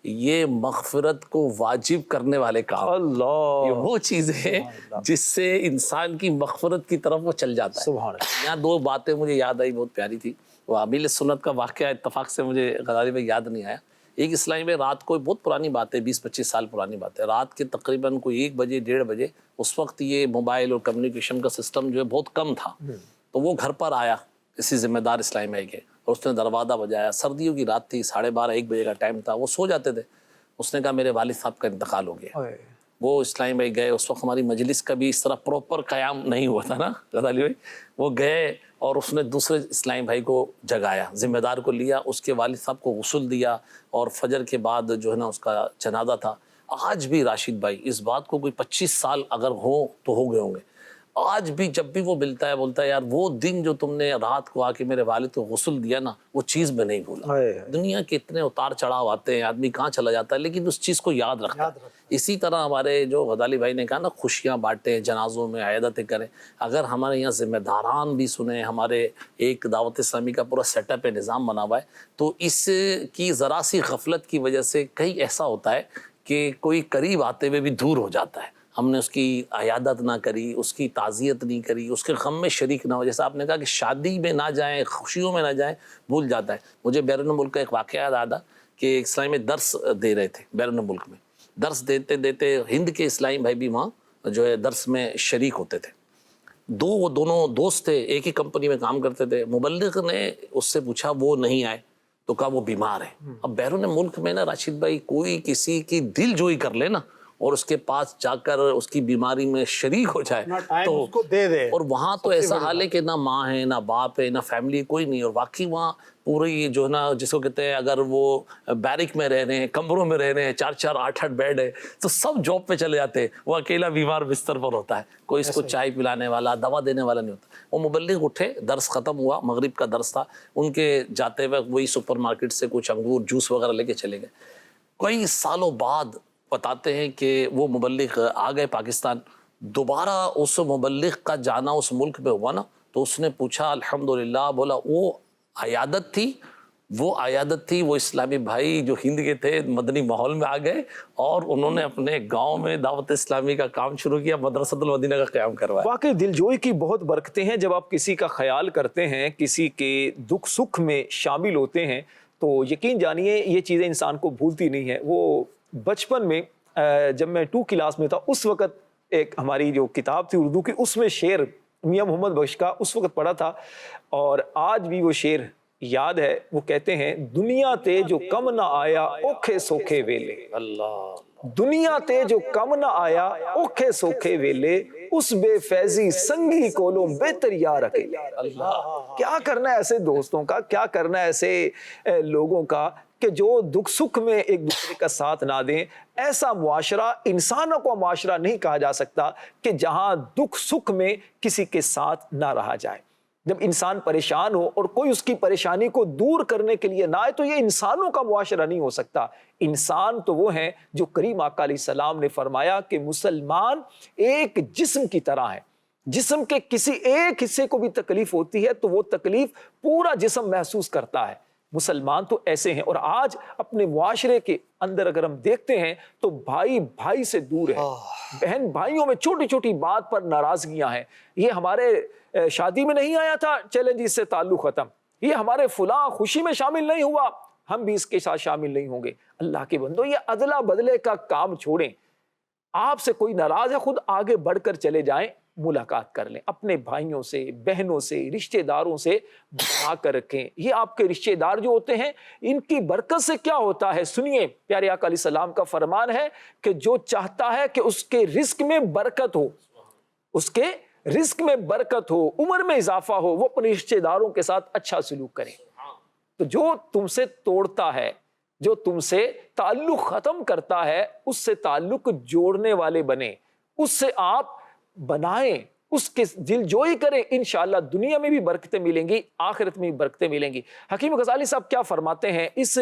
یہ مغفرت کو واجب کرنے والے کام. اللہ، یہ وہ چیز ہے جس سے انسان کی مغفرت کی طرف وہ چل جاتا ہے. یہاں دو باتیں مجھے یاد آئی، بہت پیاری تھی. وہ عامل سنت کا واقعہ اتفاق سے مجھے غزالی بھائی یاد نہیں آیا. ایک اسلامی میں رات کو بہت پرانی بات ہے, 20-25 سال پرانی بات ہے, رات کے تقریباً کوئی 1 بجے 1:30 بجے, اس وقت یہ موبائل اور کمیونیکیشن کا سسٹم جو ہے بہت کم تھا, تو وہ گھر پر آیا کسی ذمہ دار اسلامی بھائی کے, اور اس نے دروازہ بجایا. سردیوں کی رات تھی, 12:30-1 بجے کا ٹائم تھا, وہ سو جاتے تھے. اس نے کہا میرے والد صاحب کا انتقال ہو گیا. وہ اسلامی بھائی گئے, اس وقت ہماری مجلس کا بھی اس طرح پراپر قیام نہیں ہوا تھا نا غزالی بھائی. وہ گئے اور اس نے دوسرے اسلامی بھائی کو جگایا, ذمہ دار کو لیا, اس کے والد صاحب کو غسل دیا, اور فجر کے بعد جو ہے نا اس کا جنازہ تھا. آج بھی راشد بھائی اس بات کو کوئی 25 سال اگر ہوں تو ہو گئے ہوں گے, آج بھی جب بھی وہ ملتا ہے بولتا ہے یار وہ دن جو تم نے رات کو آ کے میرے والد کو غسل دیا نا, وہ چیز میں نہیں بھولا. دنیا کے اتنے اتار چڑھاؤ آتے ہیں, آدمی کہاں چلا جاتا ہے, لیکن اس چیز کو یاد رکھتا ہے. اسی طرح ہمارے جو غزالی بھائی نے کہا نا خوشیاں بانٹیں, جنازوں میں عیادتیں کریں, اگر ہمارے یہاں ذمہ داران بھی سنیں, ہمارے ایک دعوت اسلامی کا پورا سیٹ اپ نظام بنا ہوا ہے, تو اس کی ذرا سی غفلت کی وجہ سے کہیں ایسا ہوتا ہے کہ کوئی قریب آتے ہوئے بھی دور ہو جاتا ہے. ہم نے اس کی عیادت نہ کری, اس کی تعزیت نہیں کری, اس کے غم میں شریک نہ ہو. جیسا آپ نے کہا کہ شادی میں نہ جائیں, خوشیوں میں نہ جائیں, بھول جاتا ہے. مجھے بیرون ملک کا ایک واقعہ یاد آیا کہ ایک اسلامی میں درس دے رہے تھے بیرون ملک میں, درس دیتے دیتے ہند کے اسلامی بھائی بھی وہاں جو ہے درس میں شریک ہوتے تھے. وہ دونوں دوست تھے, ایک ہی کمپنی میں کام کرتے تھے. مبلغ نے اس سے پوچھا وہ نہیں آئے, تو کہا وہ بیمار ہے. اب بیرون ملک میں نا راشد بھائی کوئی کسی کی دل جوئی کر لے نا اور اس کے پاس جا کر اس کی بیماری میں شریک ہو جائے تو اس کو دے دے, اور وہاں تو ایسا حال ہے کہ نہ ماں ہے, نہ باپ ہے, نہ فیملی, کوئی نہیں. اور واقعی وہاں پوری جو ہے نا جس کو کہتے ہیں, اگر وہ بیرک میں رہ رہے ہیں, کمروں میں رہ رہے ہیں, 4-4 8-8 بیڈ ہے, تو سب جاب پہ چلے جاتے ہیں, وہ اکیلا بیمار بستر پر ہوتا ہے, کوئی اس کو چائے پلانے والا, دوا دینے والا نہیں ہوتا. وہ مبلغ اٹھے, درس ختم ہوا, مغرب کا درس تھا, ان کے جاتے وقت وہی سپر مارکیٹ سے کچھ انگور جوس وغیرہ لے کے چلے گئے. کئی سالوں بعد بتاتے ہیں کہ وہ مبلغ آ گئے پاکستان. دوبارہ اس مبلغ کا جانا اس ملک میں ہوا نا, تو اس نے پوچھا الحمدللہ, بولا وہ عیادت تھی, وہ اسلامی بھائی جو ہند کے تھے مدنی ماحول میں آ گئے اور انہوں نے اپنے گاؤں میں دعوت اسلامی کا کام شروع کیا, مدرسۃ المدینہ کا قیام کروایا. واقعی دلجوئی کی بہت برکتیں ہیں. جب آپ کسی کا خیال کرتے ہیں, کسی کے دکھ سکھ میں شامل ہوتے ہیں, تو یقین جانیے یہ چیزیں انسان کو بھولتی نہیں ہیں. وہ بچپن میں جب میں 2 کلاس میں تھا, اس وقت ایک ہماری جو کتاب تھی اردو کی, اس میں شعر میاں محمد بخش کا اس وقت پڑھا تھا, اور آج بھی وہ شعر یاد ہے. وہ کہتے ہیں دنیا تے جو کم نہ آیا اوکھے سوکھے ویلے, دنیا تے جو کم نہ آیا اوکھے سوکھے ویلے, اس بے فیضی سنگی کولوں بہتر یار اکیلے. اللہ, کیا کرنا ہے ایسے دوستوں کا, کیا کرنا ہے ایسے لوگوں کا کہ جو دکھ سکھ میں ایک دوسرے کا ساتھ نہ دیں. ایسا معاشرہ, انسانوں کو معاشرہ نہیں کہا جا سکتا کہ جہاں دکھ سکھ میں کسی کے ساتھ نہ رہا جائے. جب انسان پریشان ہو اور کوئی اس کی پریشانی کو دور کرنے کے لیے نہ آئے, تو یہ انسانوں کا معاشرہ نہیں ہو سکتا. انسان تو وہ ہیں جو کریم آقا علیہ السلام نے فرمایا کہ مسلمان ایک جسم کی طرح ہے. جسم کے کسی ایک حصے کو بھی تکلیف ہوتی ہے تو وہ تکلیف پورا جسم محسوس کرتا ہے. مسلمان تو ایسے ہیں. اور آج اپنے معاشرے کے اندر اگر ہم دیکھتے ہیں تو بھائی بھائی سے دور ہے, بہن بھائیوں میں چھوٹی چھوٹی بات پر ناراضگیاں ہیں. یہ ہمارے شادی میں نہیں آیا تھا, چلیں جی اس سے تعلق ختم. یہ ہمارے فلاں خوشی میں شامل نہیں ہوا, ہم بھی اس کے ساتھ شامل نہیں ہوں گے. اللہ کے بندو, یہ ادلا بدلے کا کام چھوڑیں. آپ سے کوئی ناراض ہے, خود آگے بڑھ کر چلے جائیں, ملاقات کر لیں. اپنے بھائیوں سے, بہنوں سے, رشتہ داروں سے بنا کر رکھیں. یہ آپ کے رشتہ دار جو ہوتے ہیں, ان کی برکت سے کیا ہوتا ہے سنیے. پیارے آقا علیہ السلام کا فرمان ہے کہ جو چاہتا ہے کہ اس کے رزق میں برکت ہو, اس کے رزق میں برکت ہو, عمر میں اضافہ ہو, وہ اپنے رشتہ داروں کے ساتھ اچھا سلوک کریں. تو جو تم سے توڑتا ہے, جو تم سے تعلق ختم کرتا ہے, اس سے تعلق جوڑنے والے بنیں, اس سے آپ بنائیں, اس کے دل جوئی کریں. انشاءاللہ دنیا میں بھی برکتیں ملیں گی, آخرت میں بھی برکتیں ملیں گی. حکیم غزالی صاحب کیا فرماتے ہیں, اس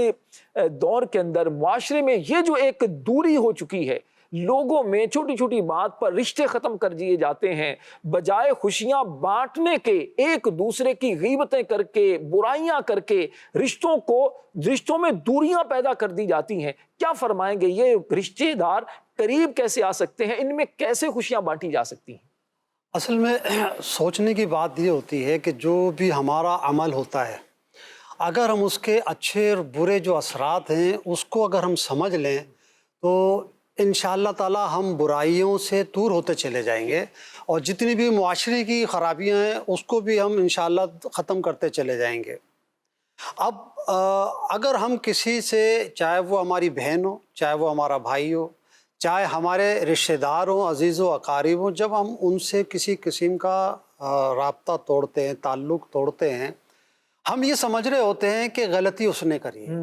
دور کے اندر معاشرے میں یہ جو ایک دوری ہو چکی ہے, لوگوں میں چھوٹی چھوٹی بات پر رشتے ختم کر دیے جاتے ہیں, بجائے خوشیاں بانٹنے کے ایک دوسرے کی غیبتیں کر کے, برائیاں کر کے رشتوں میں دوریاں پیدا کر دی جاتی ہیں. کیا فرمائیں گے, یہ رشتے دار قریب کیسے آ سکتے ہیں, ان میں کیسے خوشیاں بانٹی جا سکتی ہیں؟ اصل میں سوچنے کی بات یہ ہوتی ہے کہ جو بھی ہمارا عمل ہوتا ہے اگر ہم اس کے اچھے اور برے جو اثرات ہیں اس کو اگر ہم سمجھ لیں تو انشاءاللہ تعالی ہم برائیوں سے دور ہوتے چلے جائیں گے، اور جتنی بھی معاشرے کی خرابیاں ہیں اس کو بھی ہم انشاءاللہ ختم کرتے چلے جائیں گے۔ اب اگر ہم کسی سے، چاہے وہ ہماری بہن ہو، چاہے وہ ہمارا بھائی ہو، چاہے ہمارے رشتہ دار ہوں، عزیز و اقارب ہوں، جب ہم ان سے کسی قسم کا رابطہ توڑتے ہیں، تعلق توڑتے ہیں، ہم یہ سمجھ رہے ہوتے ہیں کہ غلطی اس نے کری ہے،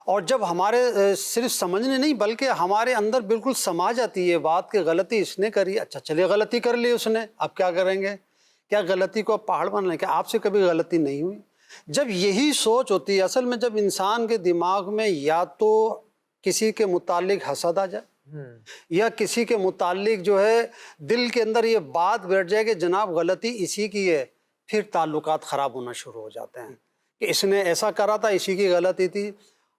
اور جب ہمارے صرف سمجھنے نہیں بلکہ ہمارے اندر بالکل سما جاتی ہے یہ بات کہ غلطی اس نے کری، اچھا چلیے غلطی کر لی اس نے، اب کیا کریں گے؟ کیا غلطی کو پہاڑ بنا لیں؟ کہ آپ سے کبھی غلطی نہیں ہوئی؟ جب یہی سوچ ہوتی ہے، اصل میں جب انسان کے دماغ میں یا تو کسی کے متعلق حسد آ جائے یا کسی کے متعلق جو ہے دل کے اندر یہ بات بیٹھ جائے کہ جناب غلطی اسی کی ہے، پھر تعلقات خراب ہونا شروع ہو جاتے ہیں کہ اس نے ایسا کرا تھا، اسی کی غلطی تھی۔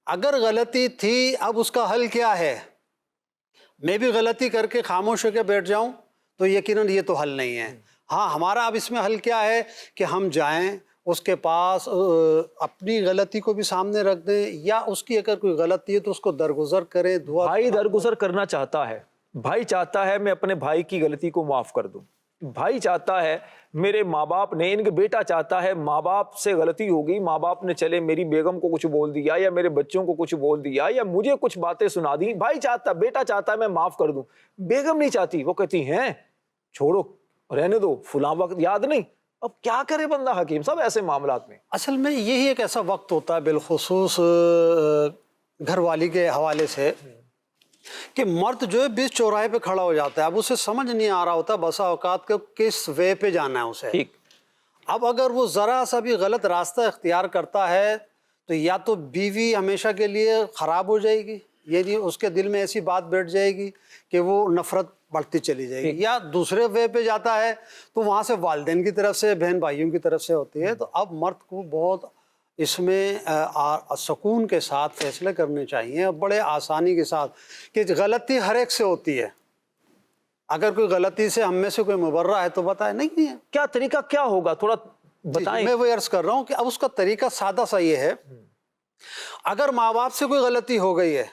اگر غلطی تھی اب اس کا حل کیا ہے؟ میں بھی غلطی کر کے خاموش ہو کے بیٹھ جاؤں تو یقیناً یہ تو حل نہیں ہے۔ ہاں، ہمارا اب اس میں حل کیا ہے کہ ہم جائیں اس کے پاس، اپنی غلطی کو بھی سامنے رکھ دیں، یا اس کی اگر کوئی غلطی ہے تو اس کو درگزر کریں، دعا۔ بھائی درگزر کرنا چاہتا ہے، بھائی چاہتا ہے میں اپنے بھائی کی غلطی کو معاف کر دوں، بھائی چاہتا ہے میرے ماں باپ نے، ان کے بیٹا چاہتا ہے ماں باپ سے غلطی ہو گئی، ماں باپ نے چلے میری بیگم کو کچھ بول دیا یا میرے بچوں کو کچھ بول دیا یا مجھے کچھ باتیں سنا دی، بھائی چاہتا، بیٹا چاہتا ہے میں معاف کر دوں، بیگم نہیں چاہتی، وہ کہتی ہیں چھوڑو رہنے دو، فلاں وقت یاد نہیں۔ اب کیا کرے بندہ حکیم صاحب ایسے معاملات میں؟ اصل میں یہی ایک ایسا وقت ہوتا ہے بالخصوص گھر والی کے حوالے سے کہ مرد جو ہے بیچ چوراہے پہ کھڑا ہو جاتا ہے، اب اسے سمجھ نہیں آ رہا ہوتا بسا اوقات کہ کس وے پہ جانا ہے اسے۔ ٹھیک، اب اگر وہ ذرا سا بھی غلط راستہ اختیار کرتا ہے تو یا تو بیوی ہمیشہ کے لیے خراب ہو جائے گی، یعنی اس کے دل میں ایسی بات بیٹھ جائے گی کہ وہ نفرت بڑھتی چلی جائے گی، یا دوسرے وے پہ جاتا ہے تو وہاں سے والدین کی طرف سے، بہن بھائیوں کی طرف سے ہوتی ہے۔ تو اب مرد کو بہت اس میں سکون کے ساتھ فیصلے کرنے چاہیے، اور بڑے آسانی کے ساتھ، کہ غلطی ہر ایک سے ہوتی ہے۔ اگر کوئی غلطی سے ہم میں سے کوئی مبرہ ہے تو بتائے، نہیں ہے کیا طریقہ کیا ہوگا تھوڑا بتائیں؟ میں وہ عرض کر رہا ہوں کہ اب اس کا طریقہ سادہ سا یہ ہے، اگر ماں باپ سے کوئی غلطی ہو گئی ہے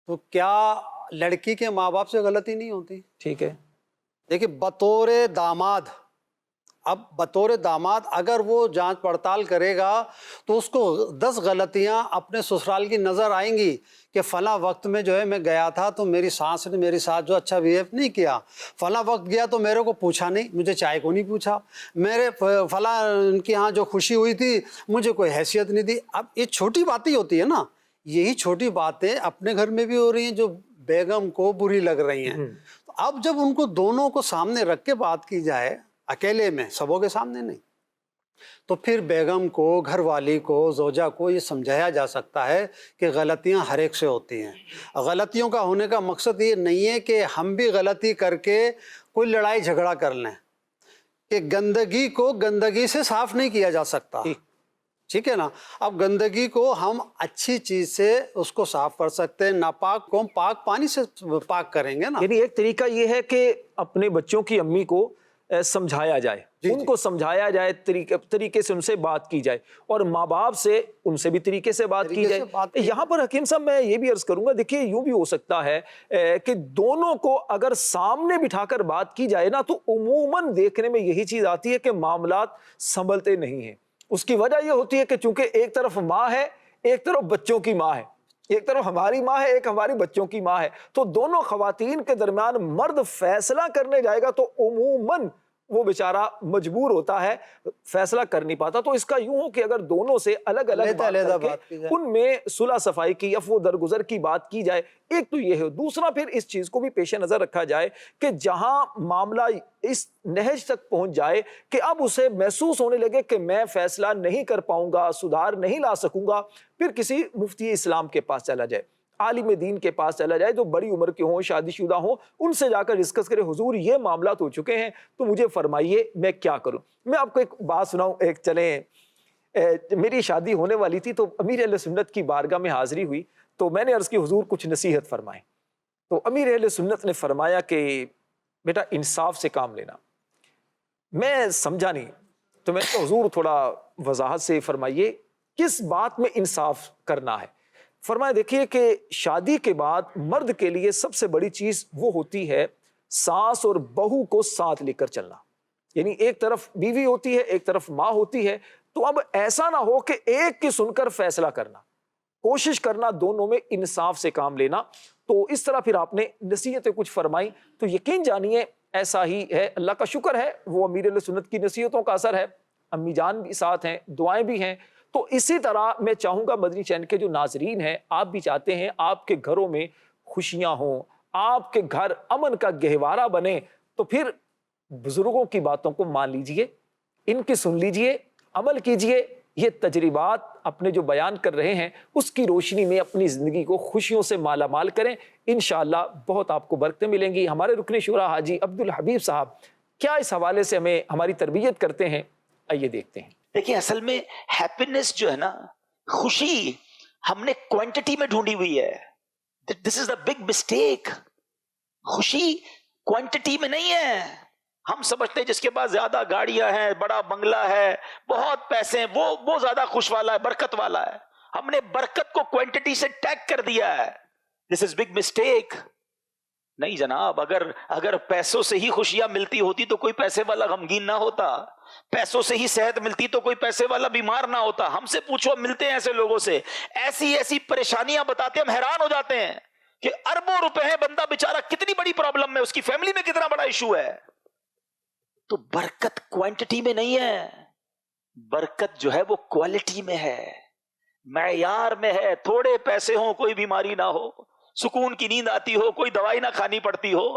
تو کیا لڑکی کے ماں باپ سے غلطی نہیں ہوتی؟ ٹھیک ہے، دیکھیں بطور داماد، اب بطور داماد اگر وہ جانچ پڑتال کرے گا تو اس کو 10 غلطیاں اپنے سسرال کی نظر آئیں گی کہ فلاں وقت میں جو ہے میں گیا تھا تو میری ساس نے میرے ساتھ جو اچھا بیہیو نہیں کیا، فلاں وقت گیا تو میرے کو پوچھا نہیں، مجھے چائے کو نہیں پوچھا، میرے فلاں ان کے ہاں جو خوشی ہوئی تھی مجھے کوئی حیثیت نہیں دی۔ اب یہ چھوٹی باتیں ہوتی ہے نا، یہی چھوٹی باتیں اپنے گھر میں بھی ہو رہی ہیں جو بیگم کو بری لگ رہی ہیں۔ تو اب جب ان کو دونوں کو سامنے رکھ کے بات کی جائے، اکیلے میں، سبوں کے سامنے نہیں، تو پھر بیگم کو، گھر والی کو، زوجہ کو یہ سمجھایا جا سکتا ہے کہ غلطیاں ہر ایک سے ہوتی ہیں۔ غلطیوں کا ہونے کا مقصد یہ نہیں ہے کہ ہم بھی غلطی کر کے کوئی لڑائی جھگڑا کر لیں، کہ گندگی کو گندگی سے صاف نہیں کیا جا سکتا، ٹھیک ہے نا؟ اب گندگی کو ہم اچھی چیز سے اس کو صاف کر سکتے ہیں، ناپاک کو ہم پاک پانی سے پاک کریں گے نا۔ یعنی ایک طریقہ یہ ہے کہ اپنے بچوں کی امی کو سمجھایا جائے، ان کو سمجھایا جائے، طریقے سے ان سے بات کی جائے، اور ماں باپ سے ان سے بھی طریقے سے بات کی جائے۔ یہاں پر حکیم صاحب میں یہ بھی عرض کروں گا، دیکھیے یوں بھی ہو سکتا ہے کہ دونوں کو اگر سامنے بٹھا کر بات کی جائے نا تو عموماً دیکھنے میں یہی چیز آتی ہے کہ معاملات سنبھلتے نہیں ہیں۔ اس کی وجہ یہ ہوتی ہے کہ چونکہ ایک طرف ماں ہے، ایک طرف بچوں کی ماں ہے، ایک طرف ہماری ماں ہے، ایک ہماری بچوں کی ماں ہے، تو دونوں خواتین کے درمیان مرد فیصلہ کرنے جائے گا تو عموماً وہ بیچارہ مجبور ہوتا ہے، فیصلہ کر نہیں پاتا۔ تو اس کا یوں ہو کہ اگر دونوں سے الگ الگ بات کر کے ان میں صلح صفائی کی، عفو درگزر کی بات کی جائے، ایک تو یہ ہے۔ دوسرا پھر اس چیز کو بھی پیش نظر رکھا جائے کہ جہاں معاملہ اس نہج تک پہنچ جائے کہ اب اسے محسوس ہونے لگے کہ میں فیصلہ نہیں کر پاؤں گا، سدھار نہیں لا سکوں گا، پھر کسی مفتی اسلام کے پاس چلا جائے، عالم دین کے پاس چلا جائے، جو بڑی عمر کے ہوں، شادی شدہ ہوں، ان سے جا کر ڈسکس کرے، حضور یہ معاملات ہو چکے ہیں تو مجھے فرمائیے میں کیا کروں۔ میں آپ کو ایک بات سناؤں، ایک چلیں میری شادی ہونے والی تھی تو امیر اہل سنت کی بارگاہ میں حاضری ہوئی، تو میں نے عرض کی حضور کچھ نصیحت فرمائیں۔ تو امیر اہل سنت نے فرمایا کہ بیٹا انصاف سے کام لینا۔ میں سمجھا نہیں، تو میں نے کہا حضور تھوڑا وضاحت سے فرمائیے کس بات میں انصاف کرنا ہے؟ فرمایا دیکھیے کہ شادی کے بعد مرد کے لیے سب سے بڑی چیز وہ ہوتی ہے ساس اور بہو کو ساتھ لے کر چلنا. یعنی ایک طرف بیوی ہوتی ہے، ایک طرف ماں ہوتی ہے، تو اب ایسا نہ ہو کہ ایک کی سن کر فیصلہ کرنا، کوشش کرنا دونوں میں انصاف سے کام لینا. تو اس طرح پھر آپ نے نصیحتیں کچھ فرمائی، تو یقین جانیے ایسا ہی ہے. اللہ کا شکر ہے وہ امیر اہل سنت کی نصیحتوں کا اثر ہے، امی جان بھی ساتھ ہیں، دعائیں بھی ہیں. تو اسی طرح میں چاہوں گا مدنی چینل کے جو ناظرین ہیں، آپ بھی چاہتے ہیں آپ کے گھروں میں خوشیاں ہوں، آپ کے گھر امن کا گہوارہ بنے، تو پھر بزرگوں کی باتوں کو مان لیجئے، ان کی سن لیجئے، عمل کیجئے. یہ تجربات اپنے جو بیان کر رہے ہیں اس کی روشنی میں اپنی زندگی کو خوشیوں سے مالا مال کریں، انشاءاللہ بہت آپ کو برکتیں ملیں گی. ہمارے رکن شورا حاجی عبدالحبیب صاحب کیا اس حوالے سے ہمیں ہماری تربیت کرتے ہیں، آئیے دیکھتے ہیں. دیکھیں اصل میں ہیپینس جو ہے نا، خوشی ہم نے کوانٹٹی میں ڈھونڈی ہوئی ہے. دس از دا بگ مسٹیک. خوشی کوانٹٹی میں نہیں ہے. ہم سمجھتے ہیں جس کے پاس زیادہ گاڑیاں ہیں، بڑا بنگلہ ہے، بہت پیسے ہیں، وہ زیادہ خوش والا ہے، برکت والا ہے. ہم نے برکت کو کوانٹٹی سے ٹیگ کر دیا ہے. دس از بگ مسٹیک. نہیں جناب، اگر پیسوں سے ہی خوشیاں ملتی ہوتی تو کوئی پیسے والا غمگین نہ ہوتا. پیسوں سے ہی صحت ملتی تو کوئی پیسے والا بیمار نہ ہوتا. ہم سے پوچھو، ملتے ہیں ایسے لوگوں سے، ایسی پریشانیاں بتاتے ہیں، ہم حیران ہو جاتے ہیں کہ اربوں روپے ہیں، بندہ بیچارہ کتنی بڑی پرابلم میں، اس کی فیملی میں کتنا بڑا ایشو ہے. تو برکت کوانٹٹی میں نہیں ہے، برکت جو ہے وہ کوالٹی میں ہے، معیار میں ہے. تھوڑے پیسے ہوں، کوئی بیماری نہ ہو، سکون کی نیند آتی ہو، کوئی دوائی نہ کھانی پڑتی ہو،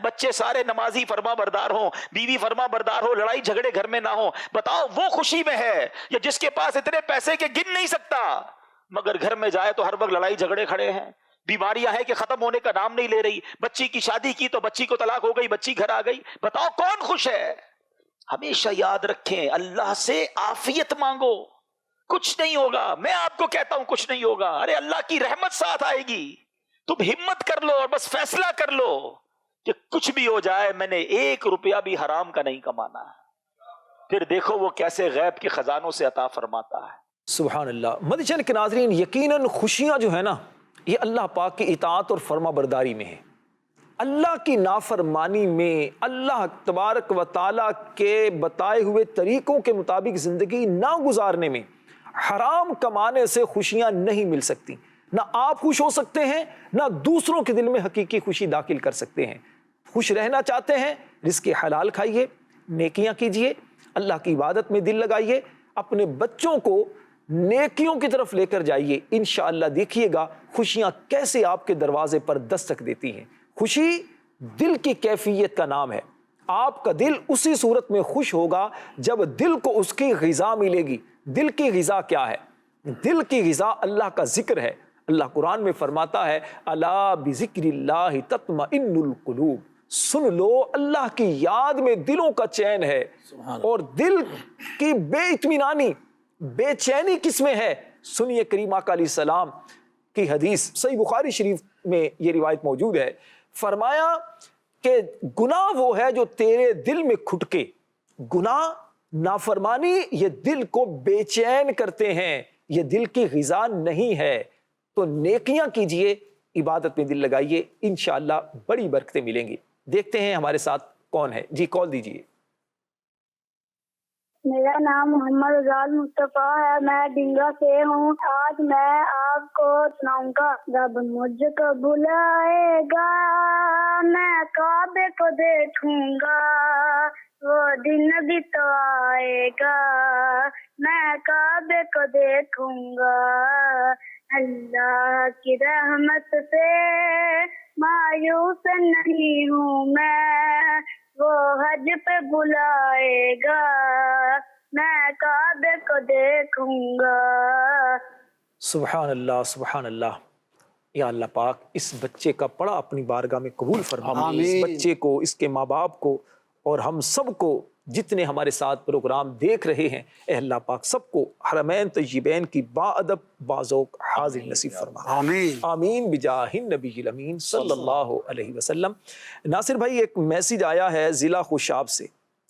بچے سارے نمازی فرما بردار ہوں، بیوی فرما بردار ہو، لڑائی جھگڑے گھر میں نہ ہو. بتاؤ وہ خوشی میں ہے یا جس کے پاس اتنے پیسے کے گن نہیں سکتا مگر گھر میں جائے تو ہر وقت لڑائی جھگڑے کھڑے ہیں، بیماریاں ہیں کہ ختم ہونے کا نام نہیں لے رہی، بچی کی شادی کی تو بچی کو طلاق ہو گئی، بچی گھر آ گئی. بتاؤ کون خوش ہے؟ ہمیشہ یاد رکھیں، اللہ سے عافیت مانگو. کچھ نہیں ہوگا، میں آپ کو کہتا ہوں کچھ نہیں ہوگا. ارے اللہ کی رحمت ساتھ آئے گی. تم ہمت کر لو اور بس فیصلہ کر لو کہ کچھ بھی ہو جائے میں نے 1 روپیہ بھی حرام کا نہیں کمانا. پھر دیکھو وہ کیسے غیب کے خزانوں سے عطا فرماتا ہے. سبحان اللہ. مدنی چینل کے ناظرین، یقیناً خوشیاں جو ہے نا، یہ اللہ پاک کی اطاعت اور فرما برداری میں ہے. اللہ کی نافرمانی میں، اللہ تبارک و تعالیٰ کے بتائے ہوئے طریقوں کے مطابق زندگی نہ گزارنے میں، حرام کمانے سے خوشیاں نہیں مل سکتی. نہ آپ خوش ہو سکتے ہیں، نہ دوسروں کے دل میں حقیقی خوشی داخل کر سکتے ہیں. خوش رہنا چاہتے ہیں، رزق حلال کھائیے، نیکیاں کیجئے، اللہ کی عبادت میں دل لگائیے، اپنے بچوں کو نیکیوں کی طرف لے کر جائیے. انشاءاللہ دیکھیے گا خوشیاں کیسے آپ کے دروازے پر دستک دیتی ہیں. خوشی دل کی کیفیت کا نام ہے. آپ کا دل اسی صورت میں خوش ہوگا جب دل کو اس کی غذا ملے گی. دل کی غذا کیا ہے؟ دل کی غذا اللہ کا ذکر ہے. اللہ قرآن میں فرماتا ہے الا بذکر اللہ تطمئن القلوب. سن لو، اللہ کی یاد میں دلوں کا چین ہے. اور دل کی بے اطمینانی، بے چینی کس میں ہے؟ سنیے کریم آقا علیہ السلام کی حدیث، صحیح بخاری شریف میں یہ روایت موجود ہے. فرمایا کہ گناہ وہ ہے جو تیرے دل میں کھٹکے. گناہ، نافرمانی، یہ دل کو بے چین کرتے ہیں، یہ دل کی غذا نہیں ہے. تو نیکیاں کیجئے، عبادت میں دل لگائیے، انشاءاللہ بڑی برکتیں ملیں گی. دیکھتے ہیں ہمارے ساتھ کون ہے. جی کال دیجئے. میرا نام محمد رضا مصطفیٰ ہے، میں ڈنگا سے ہوں. آج میں آپ کو سناؤں گا. رب مجھ کو بلائے گا، میں کعبے کو دیکھوں گا، وہ دن بھی تو آئے گا، میں کعبے کو دیکھوں گا. اللہ کی رحمت سے مایوس نہیں ہوں میں، وہ حج پہ بلائے گا، میں کعبے کو دیکھوں گا. سبحان اللہ، سبحان اللہ. یا اللہ پاک اس بچے کا پڑا اپنی بارگاہ میں قبول فرما. اس بچے کو، اس کے ماں باپ کو اور ہم سب کو جتنے ہمارے ساتھ پروگرام دیکھ رہے ہیں، اے اللہ پاک سب کو حرمین طیبین کی با ادب باذوق حاضر نصیب فرما. آمین آمین بجاہ النبی الامین صلی اللہ علیہ وسلم. ناصر بھائی، ایک میسیج آیا ہے ضلع خوشاب سے.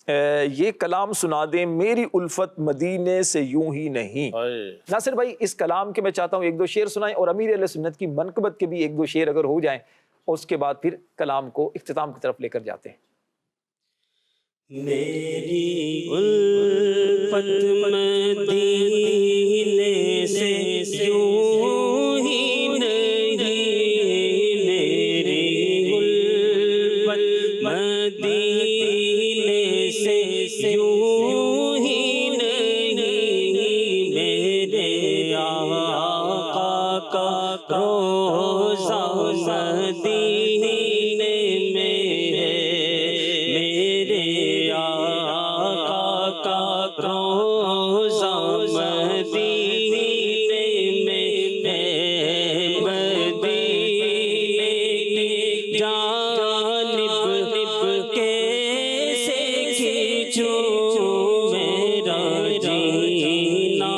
یہ کلام سنا دیں میری الفت مدینے سے یوں ہی نہیں. ناصر بھائی اس کلام کے میں چاہتا ہوں ایک دو شعر سنائیں اور امیر اہل سنت کی منقبت کے بھی ایک دو شعر اگر ہو جائیں اور اس کے بعد پھر کلام کو اختتام کی طرف لے کر جاتے ہیں. میری الفت مدینے سے یوں ہی نہیں، میری الفت مدینے سے یوں ہی نہیں، میرے آقا کا روضہ مدینے میں ہے، میرے آقا کا روضہ مدینے میں ہے، مدینے جانب کیسے کھینچوں میرا جینا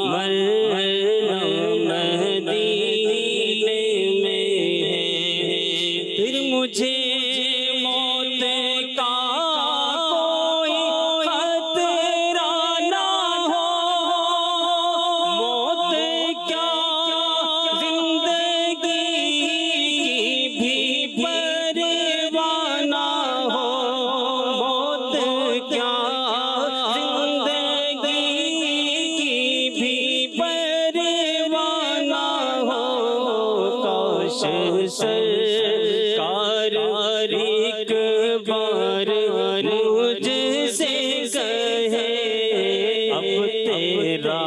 مرنا مدینے میں ہے، پھر مجھے موت کا کوئی خطرہ نہ ہو، موت کیا زندگی کی بھی پرواہ نہ ہو، موت کیا زندگی کی بھی پرواہ نہ ہو، کاش سرکار ایک بار مجھ سے کہے اب تیرا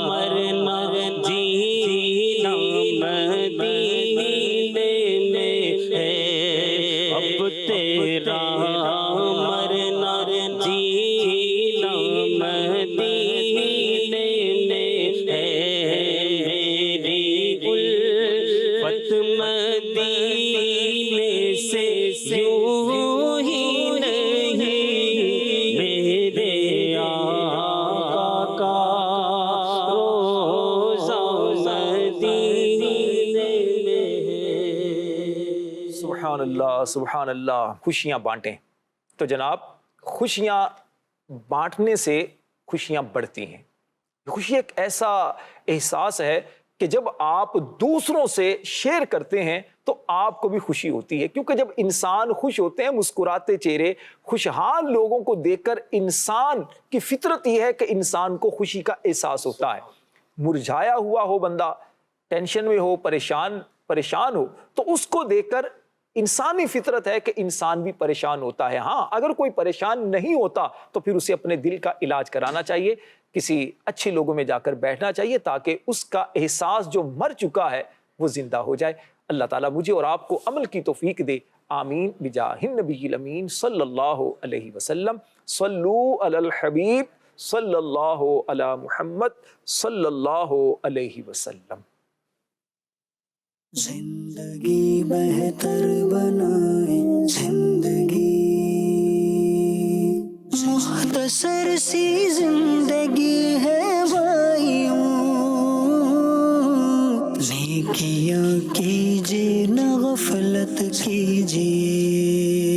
مرنا جینا مدینے میں ہے، اب تیرا مرنا جینا مدینے میں ہے، میری الفت مدینے سے یوں ہی نہیں، میرے آقا کا روضہ مدینے میں ہے. سبحان اللہ سبحان اللہ. خوشیاں بانٹیں تو جناب خوشیاں بانٹنے سے خوشیاں بڑھتی ہیں. خوشی ایک ایسا احساس ہے کہ جب آپ دوسروں سے شیئر کرتے ہیں تو آپ کو بھی خوشی ہوتی ہے، کیونکہ جب انسان خوش ہوتے ہیں مسکراتے چہرے خوشحال لوگوں کو دیکھ کر انسان کی فطرت یہ ہے کہ انسان کو خوشی کا احساس ہوتا ہے. مرجھایا ہوا ہو بندہ، ٹینشن میں ہو، پریشان ہو تو اس کو دیکھ کر انسانی فطرت ہے کہ انسان بھی پریشان ہوتا ہے. ہاں اگر کوئی پریشان نہیں ہوتا تو پھر اسے اپنے دل کا علاج کرانا چاہیے، کسی اچھے لوگوں میں جا کر بیٹھنا چاہیے تاکہ اس کا احساس جو مر چکا ہے وہ زندہ ہو جائے. اللہ تعالیٰ مجھے اور آپ کو عمل کی توفیق دے. آمین بجاہ النبی الامین صلی اللہ علیہ وسلم. صلو علی الحبیب صلی اللہ علی محمد صلی اللہ علیہ وسلم. زندگی بہتر بنائے زندگی، مختصر سی زندگی ہے بھائیوں، نیکیاں کیجیے نہ غفلت کیجیے.